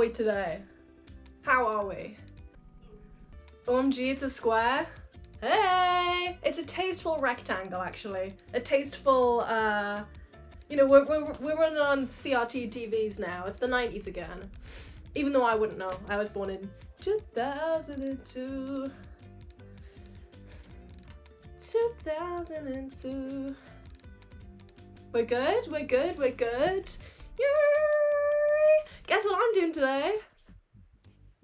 we today? How are we? OMG, it's a square. Hey! It's a tasteful rectangle, actually. A tasteful, you know, we're running on CRT TVs now. It's the 90s again. Even though I wouldn't know. I was born in 2002. 2002. We're good, we're good, we're good. Yay! Guess what I'm doing today?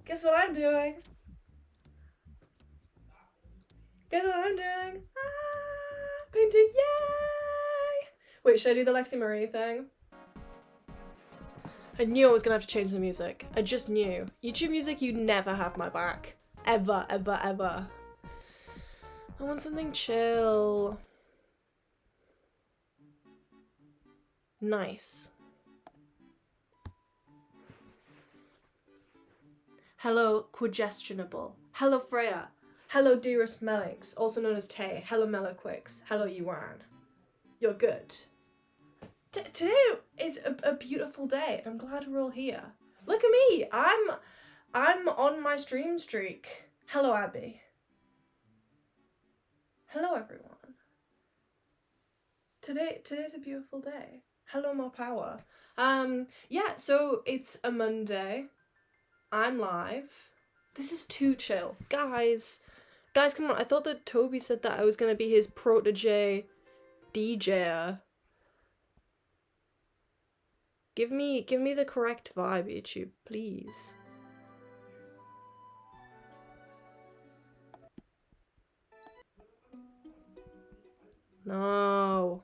Guess what I'm doing? Guess what I'm doing? Painting, yay! Wait, should I do the Lexi Marie thing? I knew I was gonna have to change the music. I just knew. YouTube music, you never have my back. Ever, ever, ever. I want something chill. Nice. Hello, Quagestionable. Hello, Freya. Hello, dearest Melinks, also known as Tay. Hello, Meloquix. Hello, Yuan. You're good. Today is a beautiful day, and I'm glad we're all here. Look at me. I'm on my stream streak. Hello, Abby. Hello, everyone. Today's a beautiful day. Hello, more power. Yeah, so it's a Monday. I'm live. This is too chill. Guys, come on. I thought that Toby said that I was gonna be his protege DJ. Give me the correct vibe, YouTube, please. No.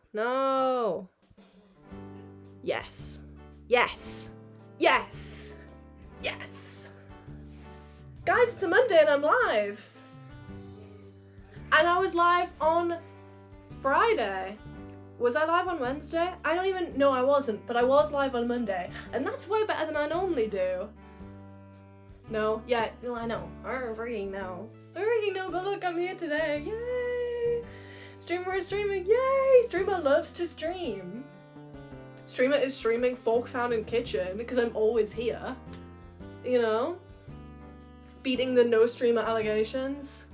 Yes. Yes. Yes. Yes. Guys, it's a Monday and I'm live. And I was live on Friday. Was I live on Wednesday? I don't even know. I wasn't, but I was live on Monday. And that's way better than I normally do. No? Yeah, no, I know. I freaking know. But look, I'm here today. Yay! Streamer is streaming. Yay! Streamer loves to stream. Streamer is streaming fork found in kitchen because I'm always here. You know? Beating the no streamer allegations.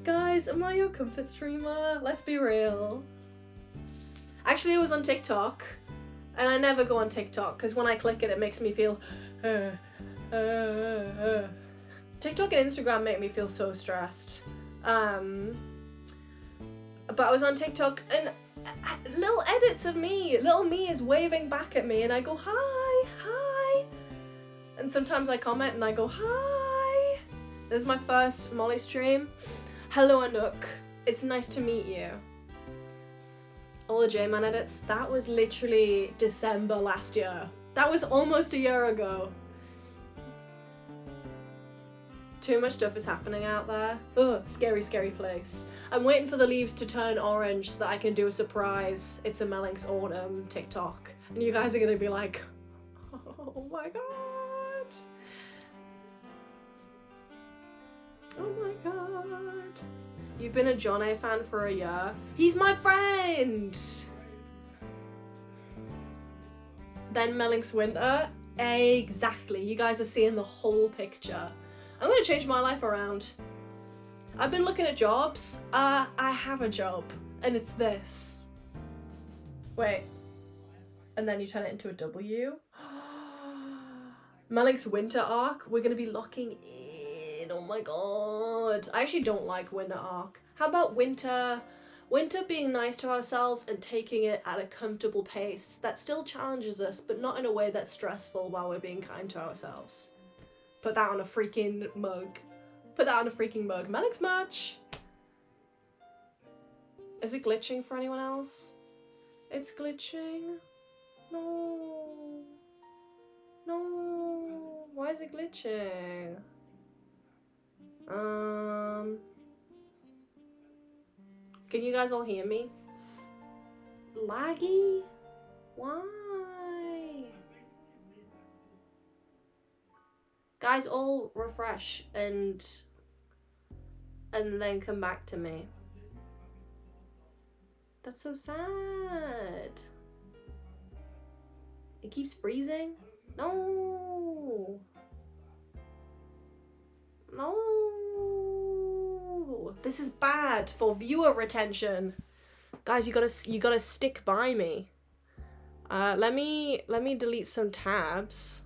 Guys, am I your comfort streamer? Let's be real. Actually, it was on TikTok. And I never go on TikTok because when I click it, it makes me feel... TikTok and Instagram make me feel so stressed. But I was on TikTok and little edits of me. Little me is waving back at me and I go, hi. And sometimes I comment and I go, hi. This is my first Molly stream. Hello, Anouk. It's nice to meet you. All the J-Man edits, that was literally December last year. That was almost a year ago. Too much stuff is happening out there. Ugh, scary, scary place. I'm waiting for the leaves to turn orange so that I can do a surprise It's a Melinks Autumn TikTok. And you guys are gonna be like, oh my god. Oh my god. You've been a John A fan for a year. He's my friend! Then Melinks Winter. Exactly. You guys are seeing the whole picture. I'm gonna change my life around. I've been looking at jobs. I have a job. And it's this. Wait. And then you turn it into a W. Melinks Winter Arc. We're gonna be locking in. Oh my god. I actually don't like Winter Arc. How about Winter being nice to ourselves and taking it at a comfortable pace that still challenges us, but not in a way that's stressful while we're being kind to ourselves. Put that on a freaking mug. Put that on a freaking mug. Melinks merch! Is it glitching for anyone else? It's glitching. No. No. Why is it glitching? Can you guys all hear me? Laggy? Why? Guys, all refresh and then come back to me. That's so sad. It keeps freezing? No. No. This is bad for viewer retention. Guys, you gotta stick by me. Let me delete some tabs.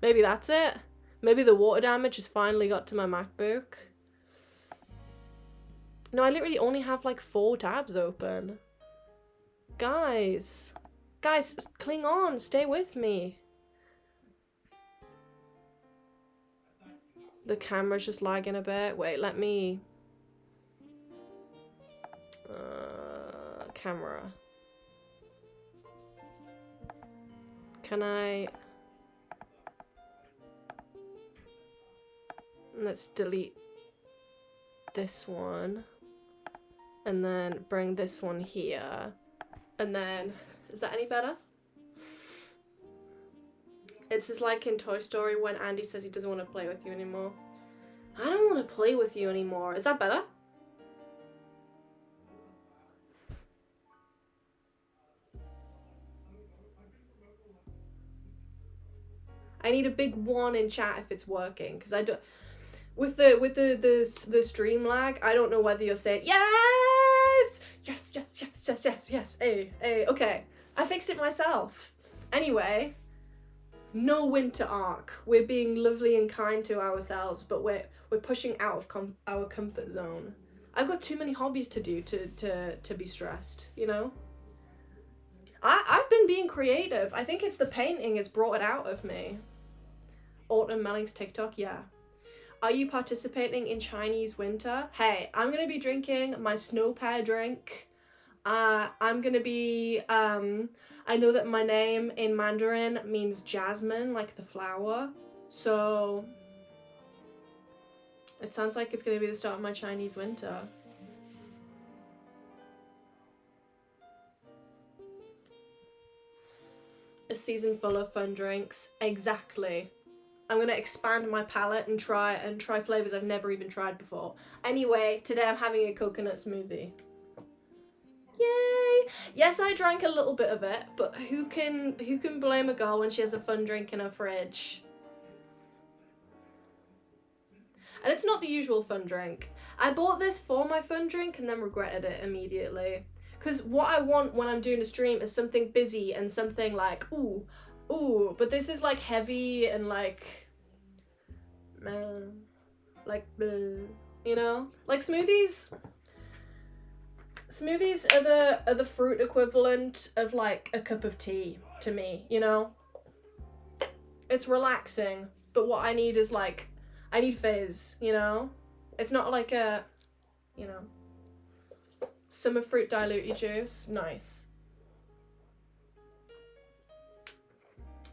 Maybe that's it. Maybe the water damage has finally got to my MacBook. No, I literally only have like 4 tabs open. Guys, cling on, stay with me. The camera's just lagging a bit. Wait, let me... camera. Can I... Let's delete this one. And then bring this one here. And then... Is that any better? It's just like in Toy Story when Andy says he doesn't want to play with you anymore. I don't want to play with you anymore. Is that better? I need a big 1 in chat if it's working, because I don't... With the stream lag, I don't know whether you're saying yes! Yes, yes, yes, yes, yes, yes. Hey, okay. I fixed it myself. Anyway... No winter arc. We're being lovely and kind to ourselves, but we're pushing out of our comfort zone. I've got too many hobbies to do to be stressed, you know? I've been being creative. I think it's the painting has brought it out of me. Autumn Melinks TikTok, yeah. Are you participating in Chinese winter? Hey, I'm gonna be drinking my snow pear drink. I'm gonna be, I know that my name in Mandarin means jasmine, like the flower. So it sounds like it's gonna be the start of my Chinese winter. A season full of fun drinks. Exactly. I'm gonna expand my palette and try flavors I've never even tried before. Anyway, today I'm having a coconut smoothie. Yay! Yes, I drank a little bit of it, but who can blame a girl when she has a fun drink in her fridge? And it's not the usual fun drink. I bought this for my fun drink and then regretted it immediately. Because what I want when I'm doing a stream is something busy and something like, ooh, but this is like heavy and like, you know? Like smoothies are the fruit equivalent of like a cup of tea to me, you know? It's relaxing, but what I need is like, I need fizz, you know? It's not like a, you know, summer fruit diluted juice. Nice.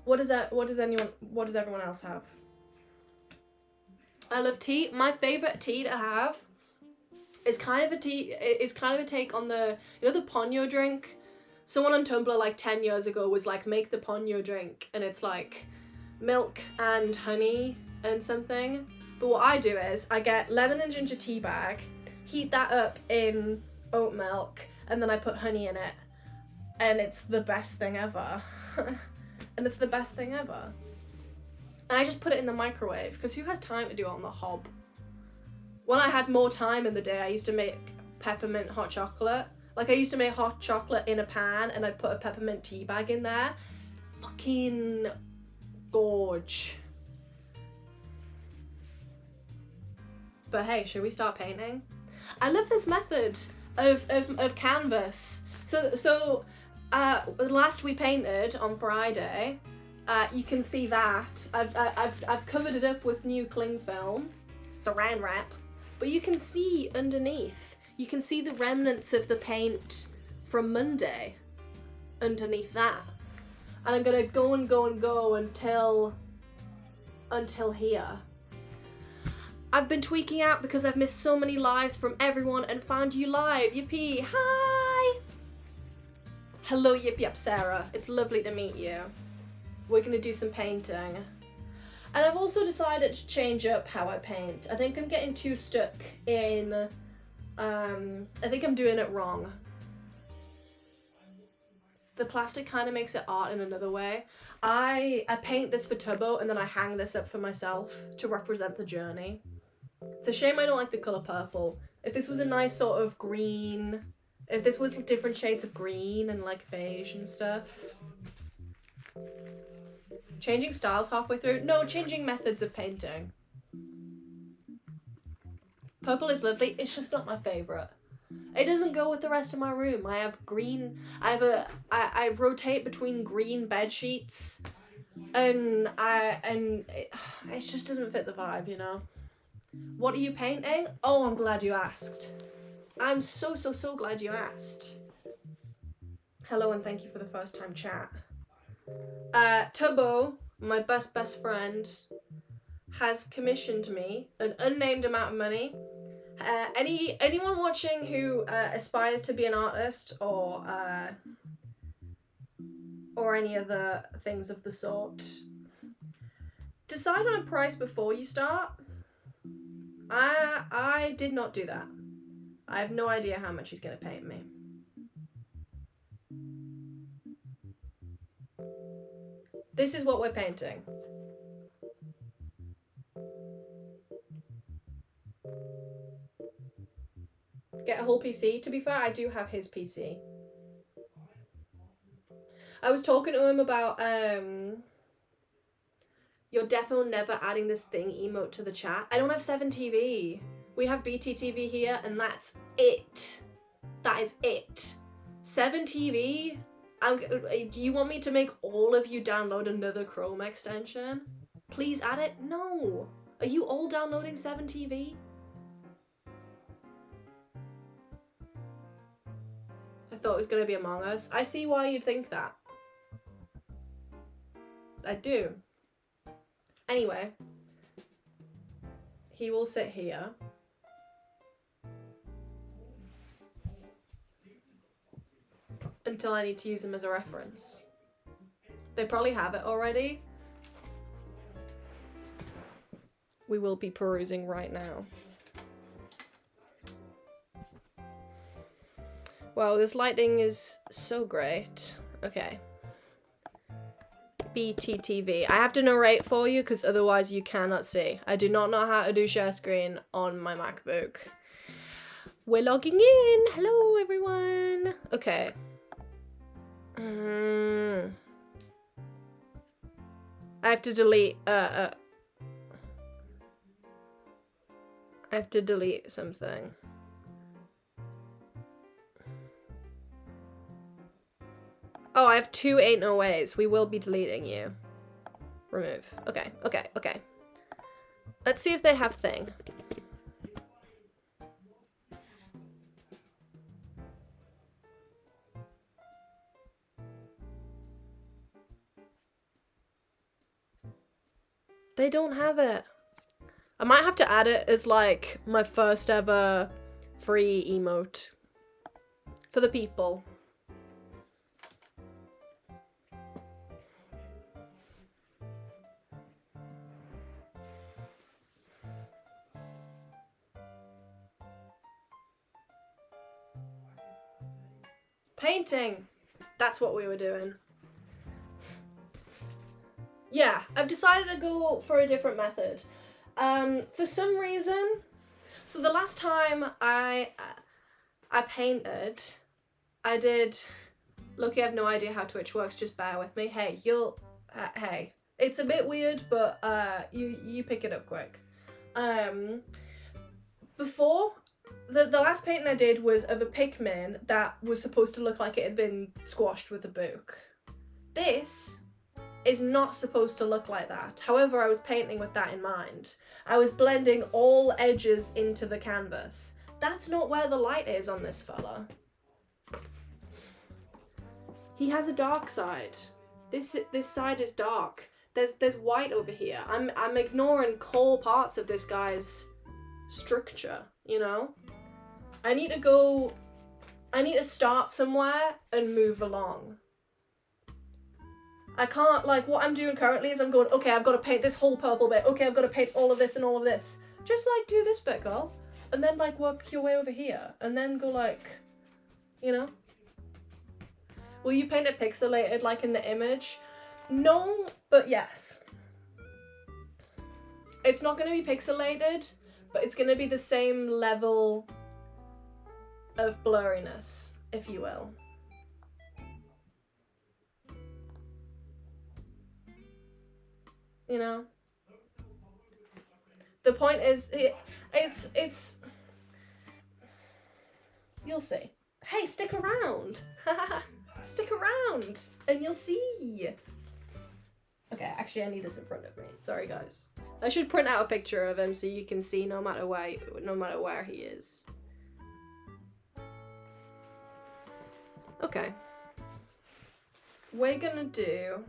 What does everyone else have? I love tea. My favorite tea to have is kind of a take on the, you know, the Ponyo drink. Someone on Tumblr like 10 years ago was like, make the Ponyo drink, and it's like milk and honey and something. But what I do is I get lemon and ginger tea bag, heat that up in oat milk, and then I put honey in it, and it's the best thing ever. And it's the best thing ever. And I just put it in the microwave, because who has time to do it on the hob? When I had more time in the day, I used to make peppermint hot chocolate. Like, I used to make hot chocolate in a pan, and I'd put a peppermint tea bag in there. Fucking gorge. But hey, should we start painting? I love this method of canvas. So last we painted on Friday, you can see that I've covered it up with new cling film, saran wrap, but you can see underneath. You can see the remnants of the paint from Monday underneath that, and I'm gonna go and go and go until here. I've been tweaking out because I've missed so many lives from everyone and found you live. Yippee! Hi! Hello, Yip Yap Sarah. It's lovely to meet you. We're gonna do some painting. And I've also decided to change up how I paint. I think I'm getting too stuck in, I think I'm doing it wrong. the plastic kind of makes it art in another way. I paint this for Turbo and then I hang this up for myself to represent the journey. It's a shame I don't like the colour purple. If this was a nice sort of green, if this was different shades of green and like beige and stuff. Changing styles halfway through? No, changing methods of painting. Purple is lovely, it's just not my favourite. It doesn't go with the rest of my room. I have green, I rotate between green bed sheets and it just doesn't fit the vibe, you know? What are you painting? Oh, I'm glad you asked. I'm so glad you asked. Hello and thank you for the first time chat. Tubbo, my best friend, has commissioned me an unnamed amount of money. Anyone watching who aspires to be an artist or any other things of the sort, decide on a price before you start. I did not do that. I have no idea how much he's gonna pay me. This is what we're painting. Get a whole PC. To be fair, I do have his PC. I was talking to him about, you're definitely never adding this thing emote to the chat. I don't have 7TV. We have BTTV here, and that's it. That is it. 7TV? Do you want me to make all of you download another Chrome extension? Please add it? No. Are you all downloading 7TV? I thought it was going to be Among Us. I see why you'd think that. I do. Anyway. He will sit here. Until I need to use him as a reference. They probably have it already. We will be perusing right now. Wow, this lighting is so great. Okay. BTTV. I have to narrate for you because otherwise you cannot see. I do not know how to do share screen on my MacBook. We're logging in. Hello, everyone. Okay. I have to delete, I have to delete something. Oh, I have 2 ain't no ways. We will be deleting you. Remove. Okay. Let's see if they have thing. They don't have it. I might have to add it as like my first ever free emote for the people. Painting. That's what we were doing. Yeah, I've decided to go for a different method. For some reason, so the last time I painted, I did, look, I have no idea how Twitch works, just bear with me. Hey, hey, it's a bit weird, but you pick it up quick. Before, the last painting I did was of a Pikmin that was supposed to look like it had been squashed with a book. This is not supposed to look like that. However, I was painting with that in mind. I was blending all edges into the canvas. That's not where the light is on this fella. He has a dark side. This side is dark. There's white over here. I'm ignoring core parts of this guy's structure, you know? I need to start somewhere and move along. I can't, like, what I'm doing currently is I'm going, okay, I've got to paint this whole purple bit. Okay, I've got to paint all of this and all of this. Just, like, do this bit, girl. And then, like, work your way over here. And then go, like, you know? Will you paint it pixelated like in the image? No, but yes. It's not going to be pixelated, but it's going to be the same level of blurriness, if you will. You know? The point is, it's... You'll see. Hey, stick around! Stick around, and you'll see. Okay, actually I need this in front of me. Sorry, guys. I should print out a picture of him so you can see no matter where he is. Okay. We're gonna do...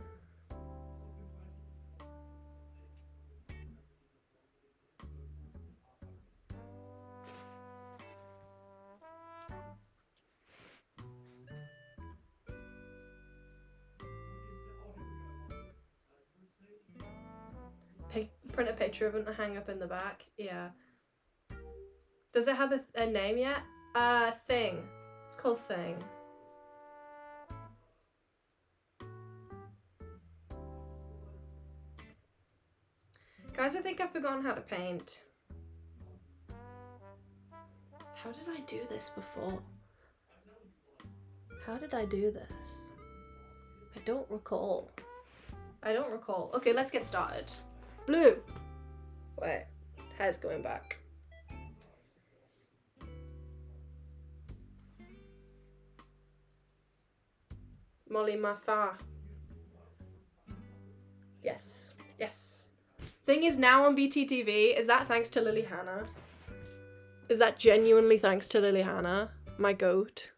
print a picture of it and hang up in the back. Yeah. Does it have a name yet? Thing. It's called Thing. Guys, I think I've forgotten how to paint. How did I do this before? How did I do this? I don't recall. I don't recall. Okay, let's get started. Blue. Wait, hair's going back. Molly Mafa. Yes, yes. Thing is now on BTTV. Is that thanks to Lily Hannah? Is that genuinely thanks to Lily Hannah? My goat.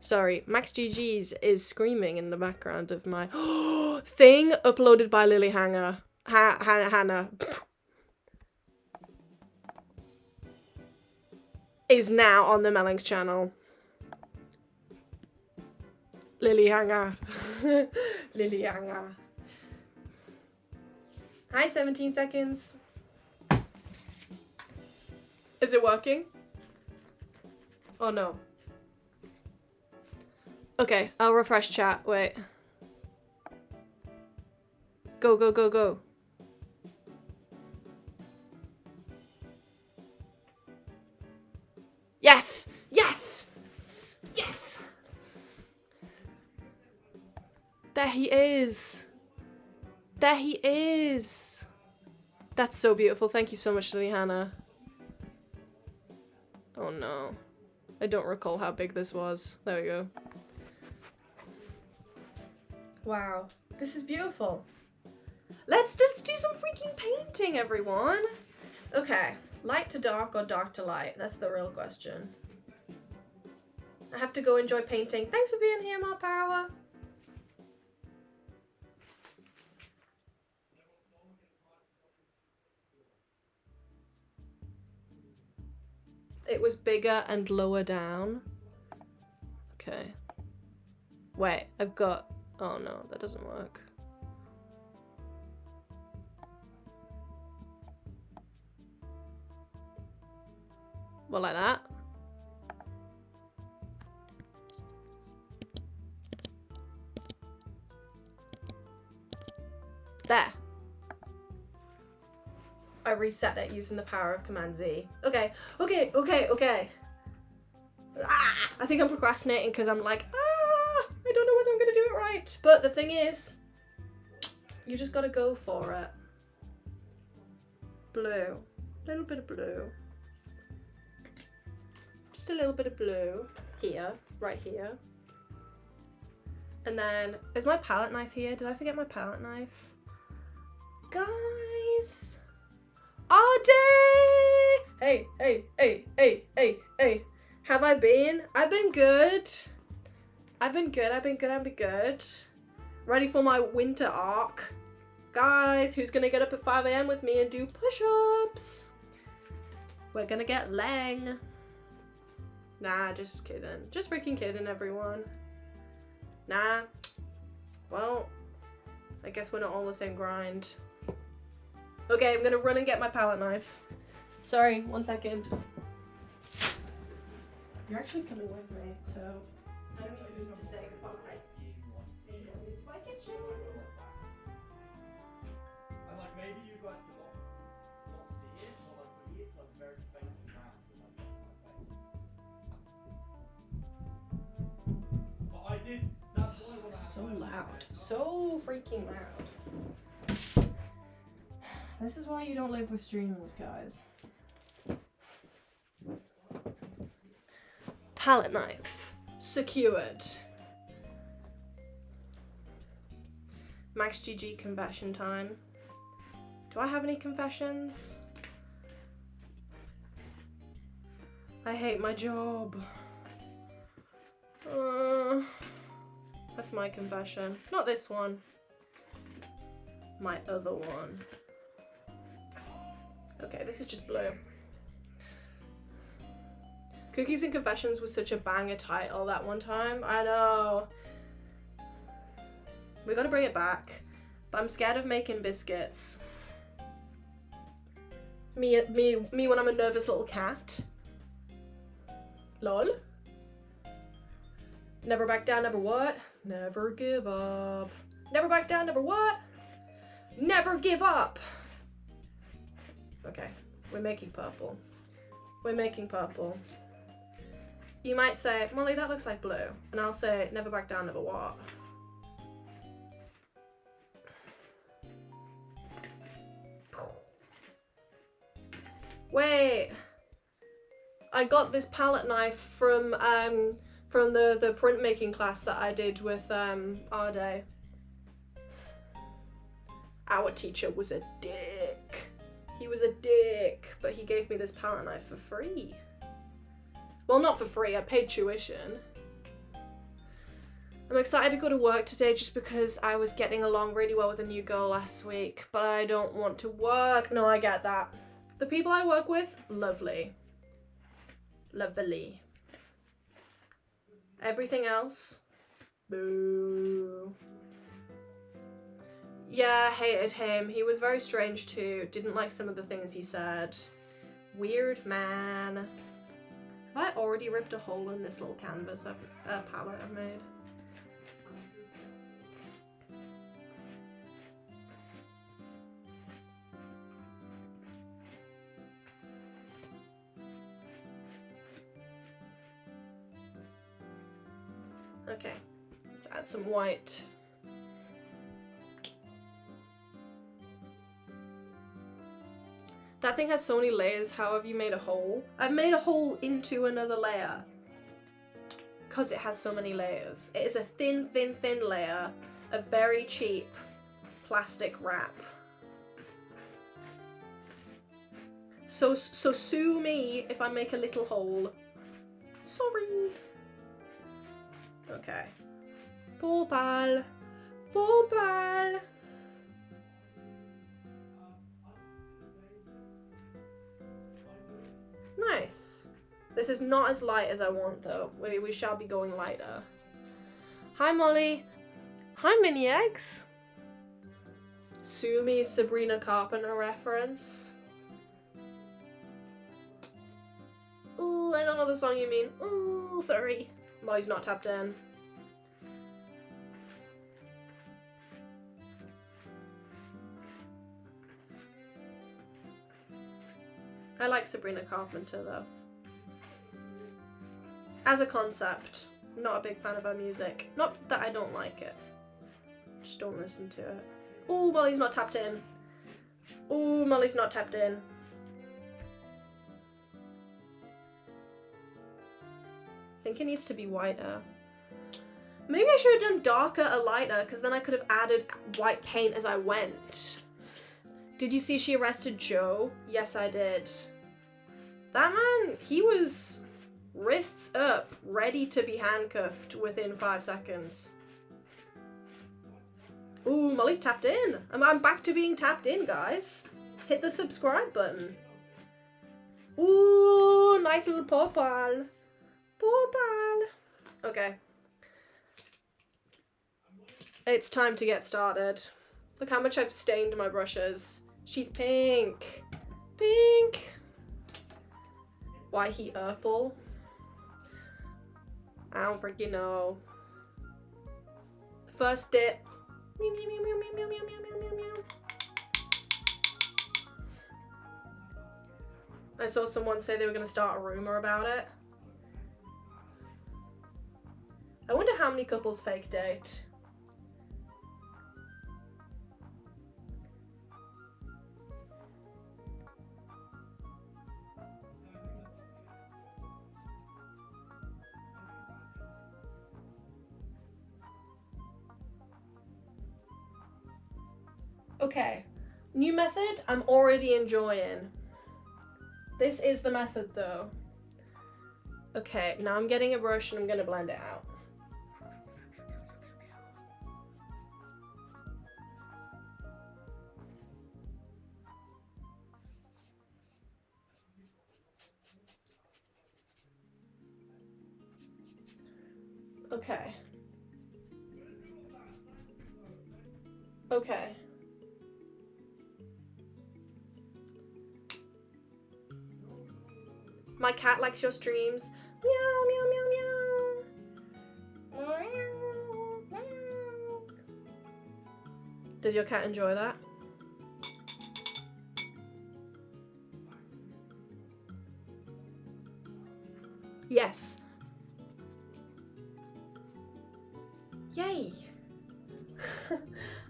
Sorry, Max GG's is screaming in the background of my Thing uploaded by Lily Hannah. Hannah. Is now on the Melinks channel. Lily Hannah. Lily Hannah. Hi, 17 seconds. Is it working? Oh no. Okay, I'll refresh chat. Wait. Go, go, go, go. Yes! Yes! Yes! There he is. There he is. That's so beautiful. Thank you so much, Lily Hannah. Oh no. I don't recall how big this was. There we go. Wow. This is beautiful. Let's do some freaking painting, everyone. Okay. Light to dark or dark to light? That's the real question. I have to go enjoy painting. Thanks for being here, More Power. It was bigger and lower down. Okay. Wait, I've got... Oh no, that doesn't work. Well, like that. There. I reset it using the power of Command Z. Okay, okay, okay, okay. Ah, I think I'm procrastinating because I'm like, I don't know whether I'm gonna do it right. But the thing is, you just gotta go for it. Blue. A little bit of blue. Just a little bit of blue here, right here. And then, is my palette knife here? Did I forget my palette knife? Guys. Ade! Hey, hey, hey, hey, hey, hey. Have I been? I've been good. I've been good. Ready for my winter arc. Guys, who's gonna get up at 5 AM with me and do push-ups? We're gonna get Lang. Nah, just kidding. Just freaking kidding, everyone. Nah. Well, I guess we're not all the same grind. Okay, I'm gonna run and get my palette knife. Sorry, 1 second. You're actually coming with me, so I don't even need to say goodbye. Go into my kitchen. And like maybe you guys could like not see it, or like put it like very faint sound with like my face. But I did. That's why when I So loud. So freaking loud. This is why you don't live with streamers, guys. Palette knife. Secured. Max GG confession time. Do I have any confessions? I hate my job. That's my confession. Not this one. My other one. Okay, this is just blue. Cookies and Confessions was such a banger title that one time. I know. We gotta bring it back. But I'm scared of making biscuits. Me when I'm a nervous little cat. Lol. Never back down, never what? Never give up. Never back down, never what? Never give up. Okay, we're making purple. We're making purple. You might say, Molly, that looks like blue. And I'll say, never back down, never what? Wait. I got this palette knife from the printmaking class that I did with Arde. Our teacher was a dick. He was a dick, but he gave me this palette knife for free. Well, not for free, I paid tuition. I'm excited to go to work today just because I was getting along really well with a new girl last week, but I don't want to work. No, I get that. The people I work with, lovely. Lovely. Everything else, boo. Yeah, hated him. He was very strange too. Didn't like some of the things he said. Weird man. Have I already ripped a hole in this little canvas palette I've made? Okay, let's add some white. That thing has so many layers. How have you made a hole? I've made a hole into another layer. Because it has so many layers. It is a thin, thin, thin layer of very cheap plastic wrap. So sue me if I make a little hole. Sorry. Okay. Poor pal. Poor pal. Nice. This is not as light as I want though. We shall be going lighter. Hi Molly. Hi Mini Eggs. Sue me Sabrina Carpenter reference. Ooh, I don't know the song you mean. Ooh, sorry. Molly's not tapped in. I like Sabrina Carpenter though. As a concept, not a big fan of her music. Not that I don't like it. Just don't listen to it. Ooh, Molly's not tapped in. Ooh, Molly's not tapped in. I think it needs to be whiter. Maybe I should have done darker or lighter, because then I could have added white paint as I went. Did you see she arrested Joe? Yes, I did. That man, he was wrists up, ready to be handcuffed within 5 seconds. Ooh, Molly's tapped in. I'm back to being tapped in, guys. Hit the subscribe button. Ooh, nice little paw pal. Paw pal. Okay. It's time to get started. Look how much I've stained my brushes. She's pink. Pink. Why he purple? I don't freaking know. First dip. Meow, meow, meow, meow, meow, meow, meow, meow, meow. I saw someone say they were going to start a rumor about it. I wonder how many couples fake date. Okay, new method I'm already enjoying. This is the method though. Okay, now I'm getting a brush and I'm gonna blend it out. Okay. Okay. My cat likes your streams. Meow, meow, meow, meow. Did your cat enjoy that? Yes. Yay!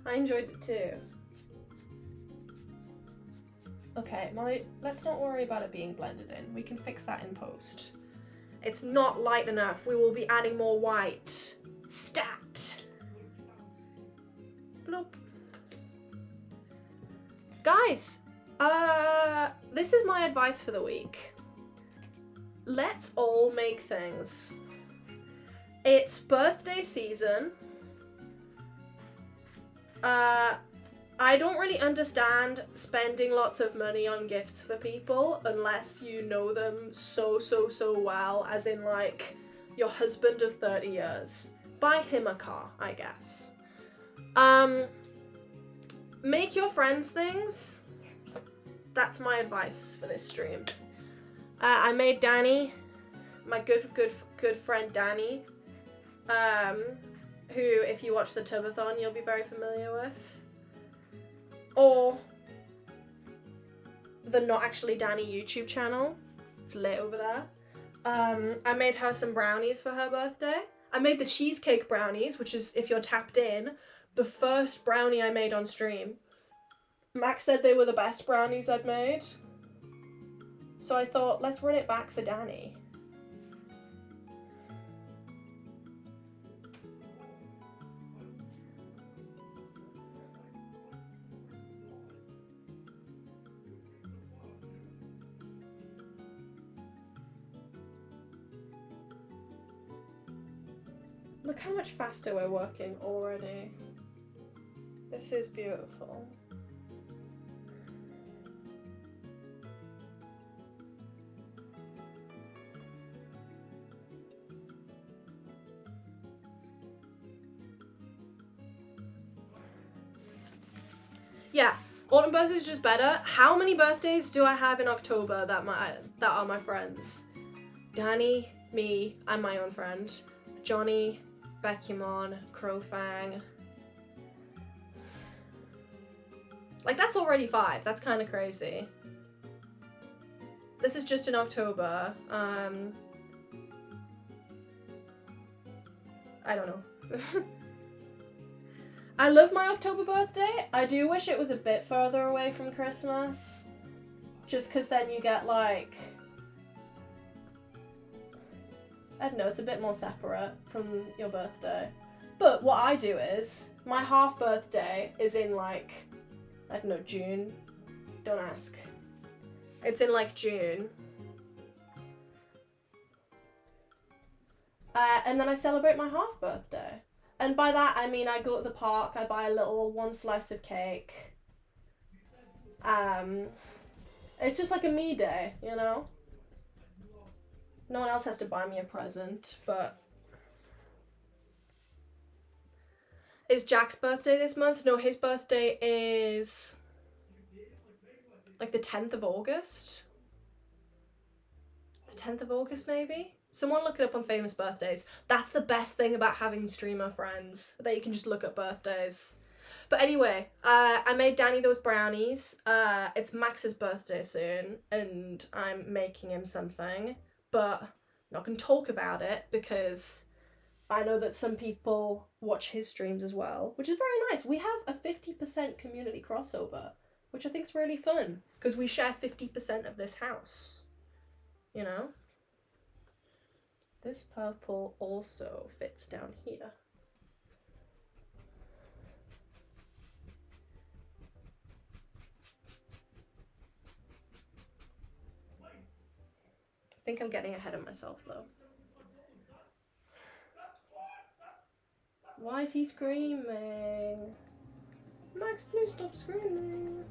I enjoyed it too. Okay, Molly, let's not worry about it being blended in. We can fix that in post. It's not light enough. We will be adding more white. Stat! Bloop. Guys, this is my advice for the week. Let's all make things. It's birthday season. I don't really understand spending lots of money on gifts for people unless you know them so well, as in like your husband of 30 years. Buy him a car, I guess. Make your friends things. That's my advice for this stream. I made Danny, my good friend Danny, who, if you watch the Tubathon, you'll be very familiar with. Or the Not Actually Danny YouTube channel. It's lit over there. I made her some brownies for her birthday. I made the cheesecake brownies, which is, if you're tapped in, the first brownie I made on stream. Max said they were the best brownies I'd made. So I thought, let's run it back for Danny. Look how much faster we're working already. This is beautiful. Yeah, autumn birthdays is just better. How many birthdays do I have in October that are my friends? Danny, me, and my own friend. Johnny, Becumon, Crowfang. Like, that's already 5. That's kind of crazy. This is just in October. I don't know. I love my October birthday. I do wish it was a bit further away from Christmas. Just because then you get, like... I don't know, it's a bit more separate from your birthday. But what I do is, my half birthday is in, like, I don't know, June. Don't ask. It's in, like, June. And then I celebrate my half birthday. And by that, I mean I go to the park, I buy a little one slice of cake. It's just like a me day, you know? No one else has to buy me a present, but... Is Jack's birthday this month? No, his birthday is... like the 10th of August? The 10th of August maybe? Someone look it up on famous birthdays. That's the best thing about having streamer friends, that you can just look at birthdays. But anyway, I made Danny those brownies. It's Max's birthday soon, and I'm making him something, but I'm not gonna talk about it because I know that some people watch his streams as well, which is very nice. We have a 50% community crossover, which I think is really fun, because we share 50% of this house, you know? This purple also fits down here. I think I'm getting ahead of myself though. Why is he screaming? Max, please stop screaming.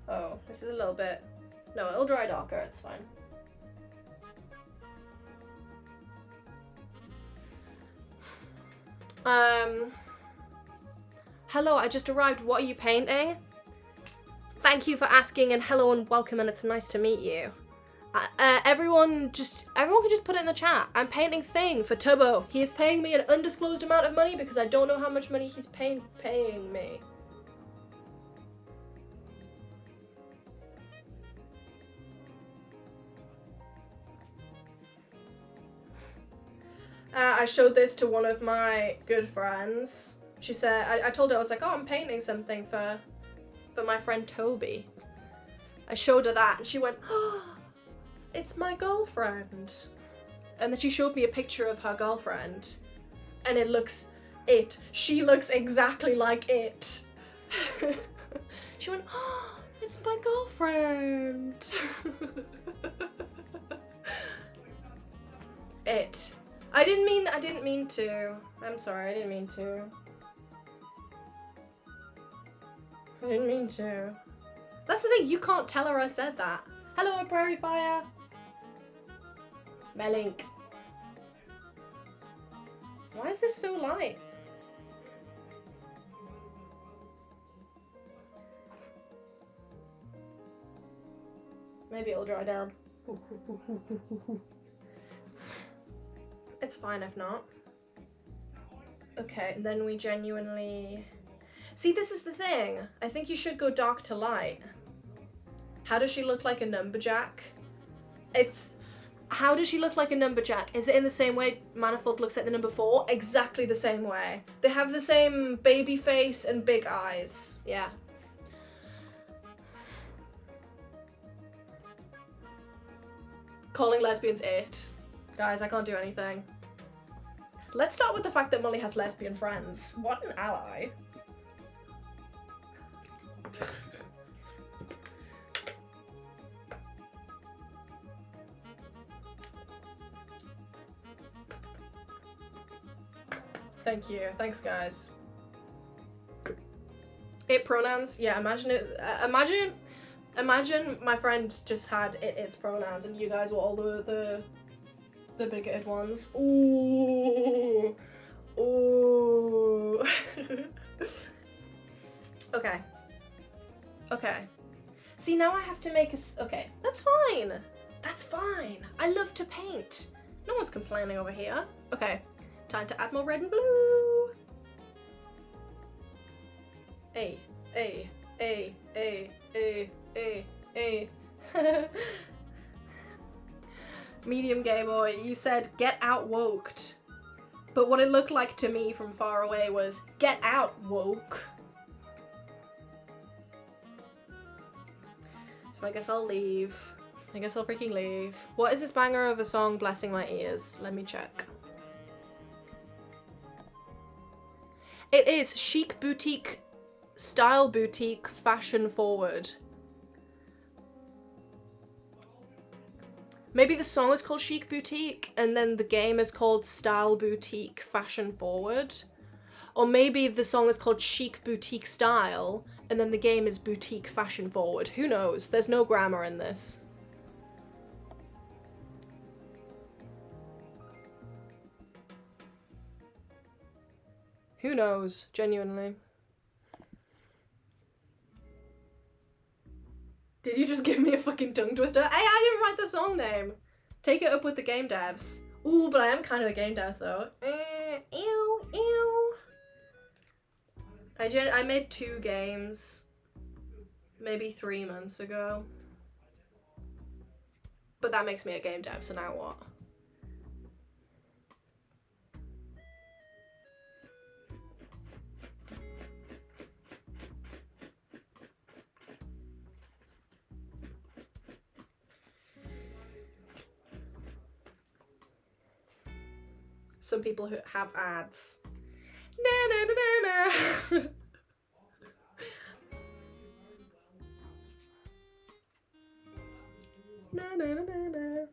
Oh, this is a little bit... No, it'll dry darker, it's fine. Hello, I just arrived. What are you painting? Thank you for asking, and hello and welcome, and it's nice to meet you. Everyone can just put it in the chat. I'm painting Thing for Tubbo. He is paying me an undisclosed amount of money because I don't know how much money he's paying me. I showed this to one of my good friends. She said, I told her, I was like, oh, I'm painting something for my friend Toby. I showed her that and she went, oh, it's my girlfriend. And then she showed me a picture of her girlfriend and she looks exactly like it. She went, oh, it's my girlfriend. It. I didn't mean to. I'm sorry, I didn't mean to. I didn't mean to. That's the thing, you can't tell her I said that. Hello, Prairie Fire. Melink. Why is this so light? Maybe it'll dry down. It's fine if not. Okay, and then we genuinely... See, this is the thing. I think you should go dark to light. How does she look like a numberjack? How does she look like a numberjack? Is it in the same way Manifold looks like the number 4? Exactly the same way. They have the same baby face and big eyes. Yeah. Calling lesbians it. Guys, I can't do anything. Let's start with the fact that Molly has lesbian friends. What an ally. Thank you. Thanks, guys. It pronouns? Yeah, imagine it. Imagine my friend just had its pronouns and you guys were all the bigoted ones. Ooh. Ooh. Okay. Okay. See, now I have to make okay, that's fine. That's fine. I love to paint. No one's complaining over here. Okay, time to add more red and blue. Hey, hey, hey, hey, hey, hey, hey. Medium gay boy, you said get out woked. But what it looked like to me from far away was get out woke. So I guess I'll leave. I guess I'll freaking leave. What is this banger of a song blessing my ears? Let me check. It is chic boutique, style boutique, fashion forward. Maybe the song is called Chic Boutique and then the game is called Style Boutique Fashion Forward. Or maybe the song is called Chic Boutique Style and then the game is Boutique Fashion Forward. Who knows? There's no grammar in this. Who knows? Genuinely. Did you just give me a fucking tongue twister? Hey, I didn't write the song name. Take it up with the game devs. Ooh, but I am kind of a game dev though. Ew, ew. I made 2 games maybe 3 months ago. But that makes me a game dev, so now what? Some people who have ads. Na na na na na. Na na na na na.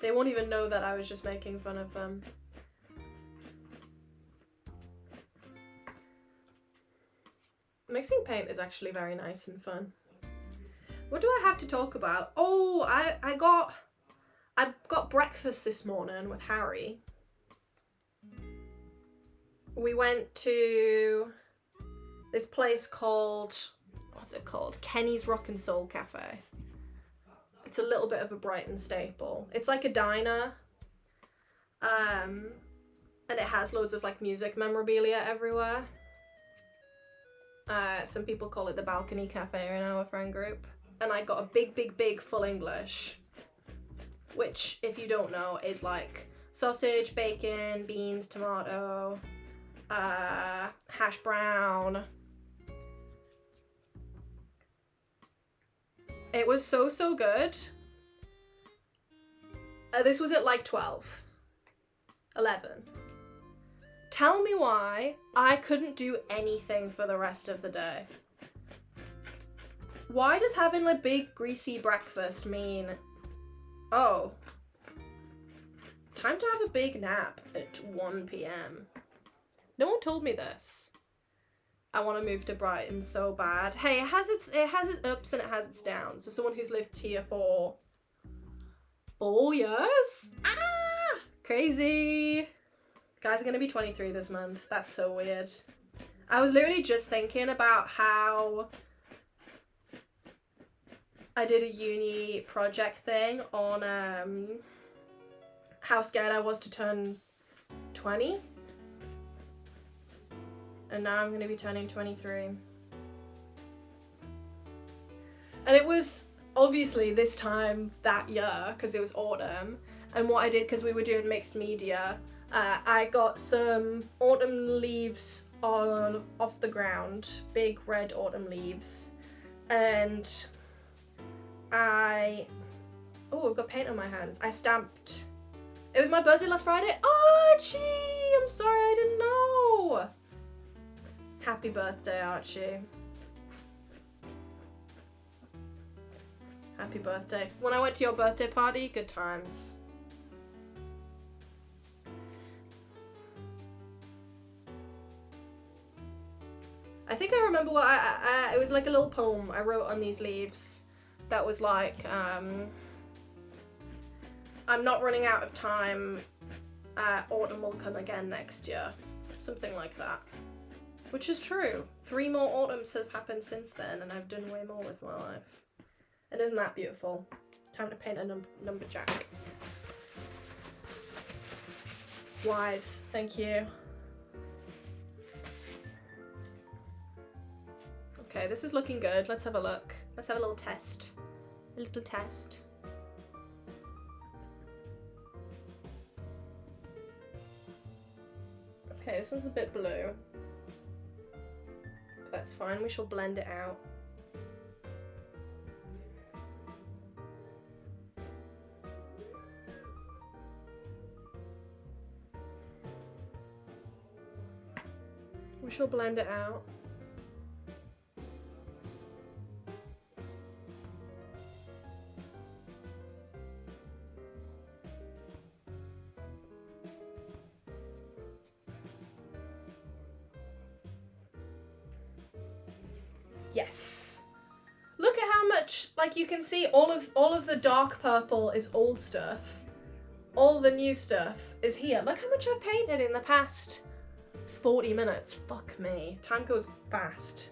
They won't even know that I was just making fun of them. Mixing paint is actually very nice and fun. What do I have to talk about? Oh, I got breakfast this morning with Harry. We went to this place called, what's it called? Kenny's Rock and Soul Cafe. It's a little bit of a Brighton staple. It's like a diner. And it has loads of like music memorabilia everywhere. Some people call it the Balcony Cafe in our friend group. And I got a big full English. Which, if you don't know, is like sausage, bacon, beans, tomato, hash brown. It was so good. This was at like 12. 11. Tell me why I couldn't do anything for the rest of the day. Why does having a big greasy breakfast mean, oh, time to have a big nap at 1 p.m. No one told me this. I want to move to Brighton so bad. Hey, it has its ups and it has its downs. As someone who's lived here for 4 years? Ah! Crazy. Guys are gonna be 23 this month. That's so weird. I was literally just thinking about how I did a uni project thing on how scared I was to turn 20. And now I'm gonna be turning 23. And it was obviously this time that year, because it was autumn. And what I did, because we were doing mixed media, I got some autumn leaves off the ground, big red autumn leaves. And oh, I've got paint on my hands. I stamped, it was my birthday last Friday. Archie, I'm sorry, I didn't know. Happy birthday, Archie. Happy birthday. When I went to your birthday party, good times. I think I remember what it was like a little poem I wrote on these leaves that was like, I'm not running out of time, autumn will come again next year. Something like that. Which is true. 3 more autumns have happened since then, and I've done way more with my life. And isn't that beautiful? Time to paint a lumberjack. Wise, thank you. Okay, this is looking good. Let's have a look. Let's have a little test. A little test. Okay, this one's a bit blue. But that's fine, we shall blend it out. We shall blend it out. Yes. Look at how much, like you can see all of the dark purple is old stuff. all the new stuff is here. Look how much I've painted in the past 40 minutes. Fuck me. Time goes fast.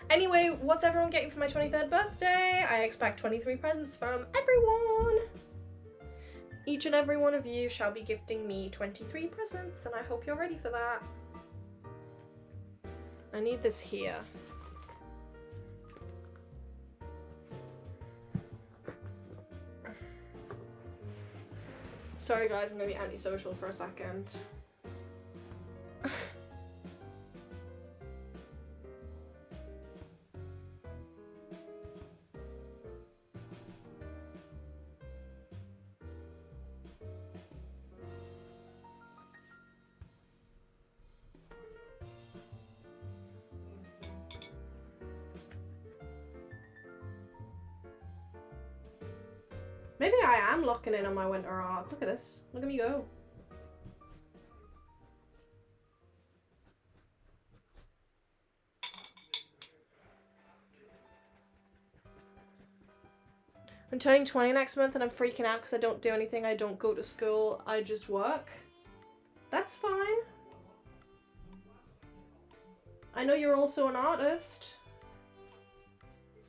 Anyway, what's everyone getting for my 23rd birthday? I expect 23 presents from everyone. Each and every one of you shall be gifting me 23 presents, and I hope you're ready for that. I need this here. Sorry guys, I'm gonna be antisocial for a second. Maybe I am locking in on my winter art. Look at this. Look at me go. I'm turning 20 next month and I'm freaking out because I don't do anything. I don't go to school. I just work. That's fine. I know you're also an artist.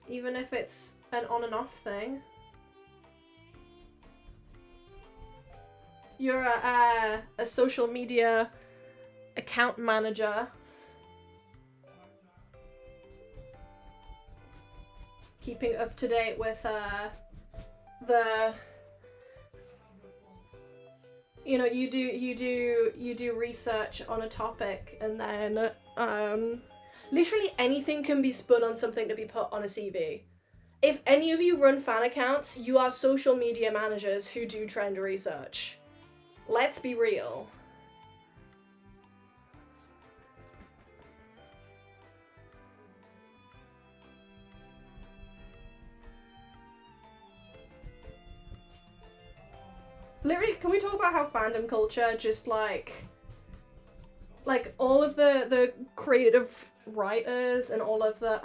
Even if it's an on and off thing. You're a social media account manager. Keeping up to date with the, you know, you do research on a topic, and then literally anything can be spun on something to be put on a CV. If any of you run fan accounts, you are social media managers who do trend research. Let's be real. Literally, can we talk about how fandom culture just like all of the creative writers and all of the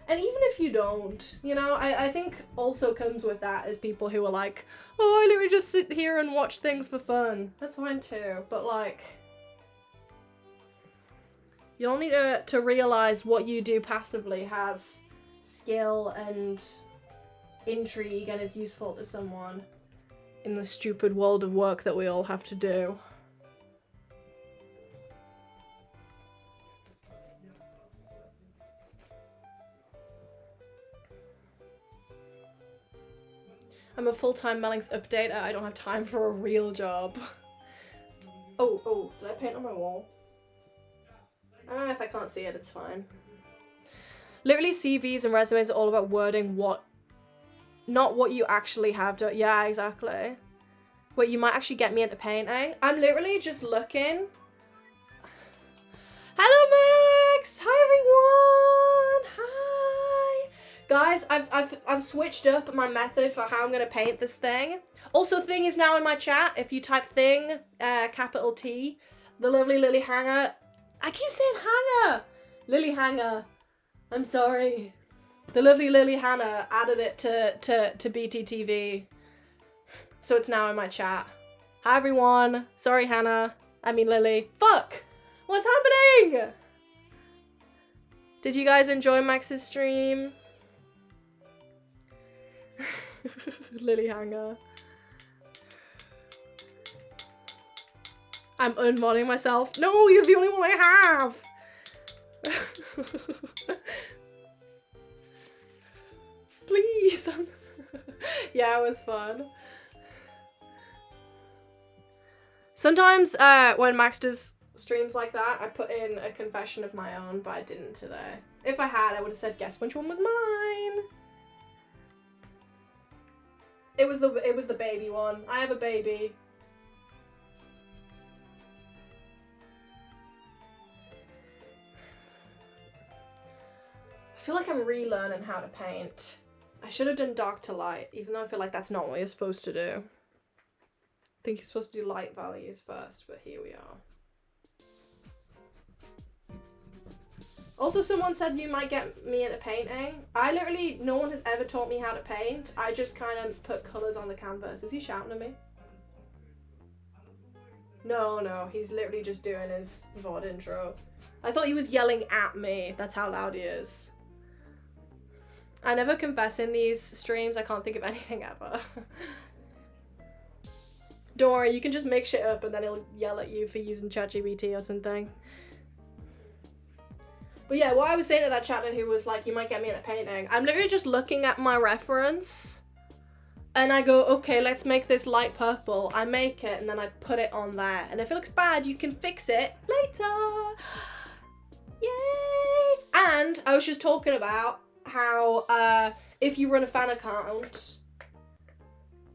and even if you don't, you know, I think also comes with that is people who are like, oh, I literally just sit here and watch things for fun. That's fine too, but like, you'll need to realize what you do passively has skill and intrigue and is useful to someone in the stupid world of work that we all have to do. I'm a full-time Melinks updater. I don't have time for a real job. Oh, did I paint on my wall? If I can't see it, it's fine. Literally, CVs and resumes are all about wording not what you actually have done. Yeah, exactly. Wait, you might actually get me into painting. I'm literally just looking. Hello, Max! Hi, everyone! Hi! Guys, I've switched up my method for how I'm gonna paint this thing. Also, thing is now in my chat. If you type thing, capital T, the lovely Lily Hanger. I keep saying Hanger! Lily Hanger. I'm sorry. The lovely Lily Hannah added it to BTTV. So it's now in my chat. Hi, everyone. Sorry, Hannah. I mean, Lily. Fuck! What's happening? Did you guys enjoy Max's stream? Lily Hanger. I'm unmodding myself. No, you're the only one I have. Please. Yeah, it was fun. Sometimes when Max does streams like that, I put in a confession of my own, but I didn't today. If I had, I would have said, guess which one was mine. It was the baby one. I have a baby. I feel like I'm relearning how to paint. I should have done dark to light, even though I feel like that's not what you're supposed to do. I think you're supposed to do light values first, but here we are. Also, someone said you might get me into painting. No one has ever taught me how to paint. I just kind of put colours on the canvas. Is he shouting at me? No, he's literally just doing his VOD intro. I thought he was yelling at me. That's how loud he is. I never confess in these streams. I can't think of anything ever. Don't worry, you can just make shit up and then he'll yell at you for using ChatGPT or something. But yeah, what I was saying to that chatter who was like, you might get me into painting. I'm literally just looking at my reference and I go, okay, let's make this light purple. I make it and then I put it on there. And if it looks bad, you can fix it later. Yay! And I was just talking about how if you run a fan account,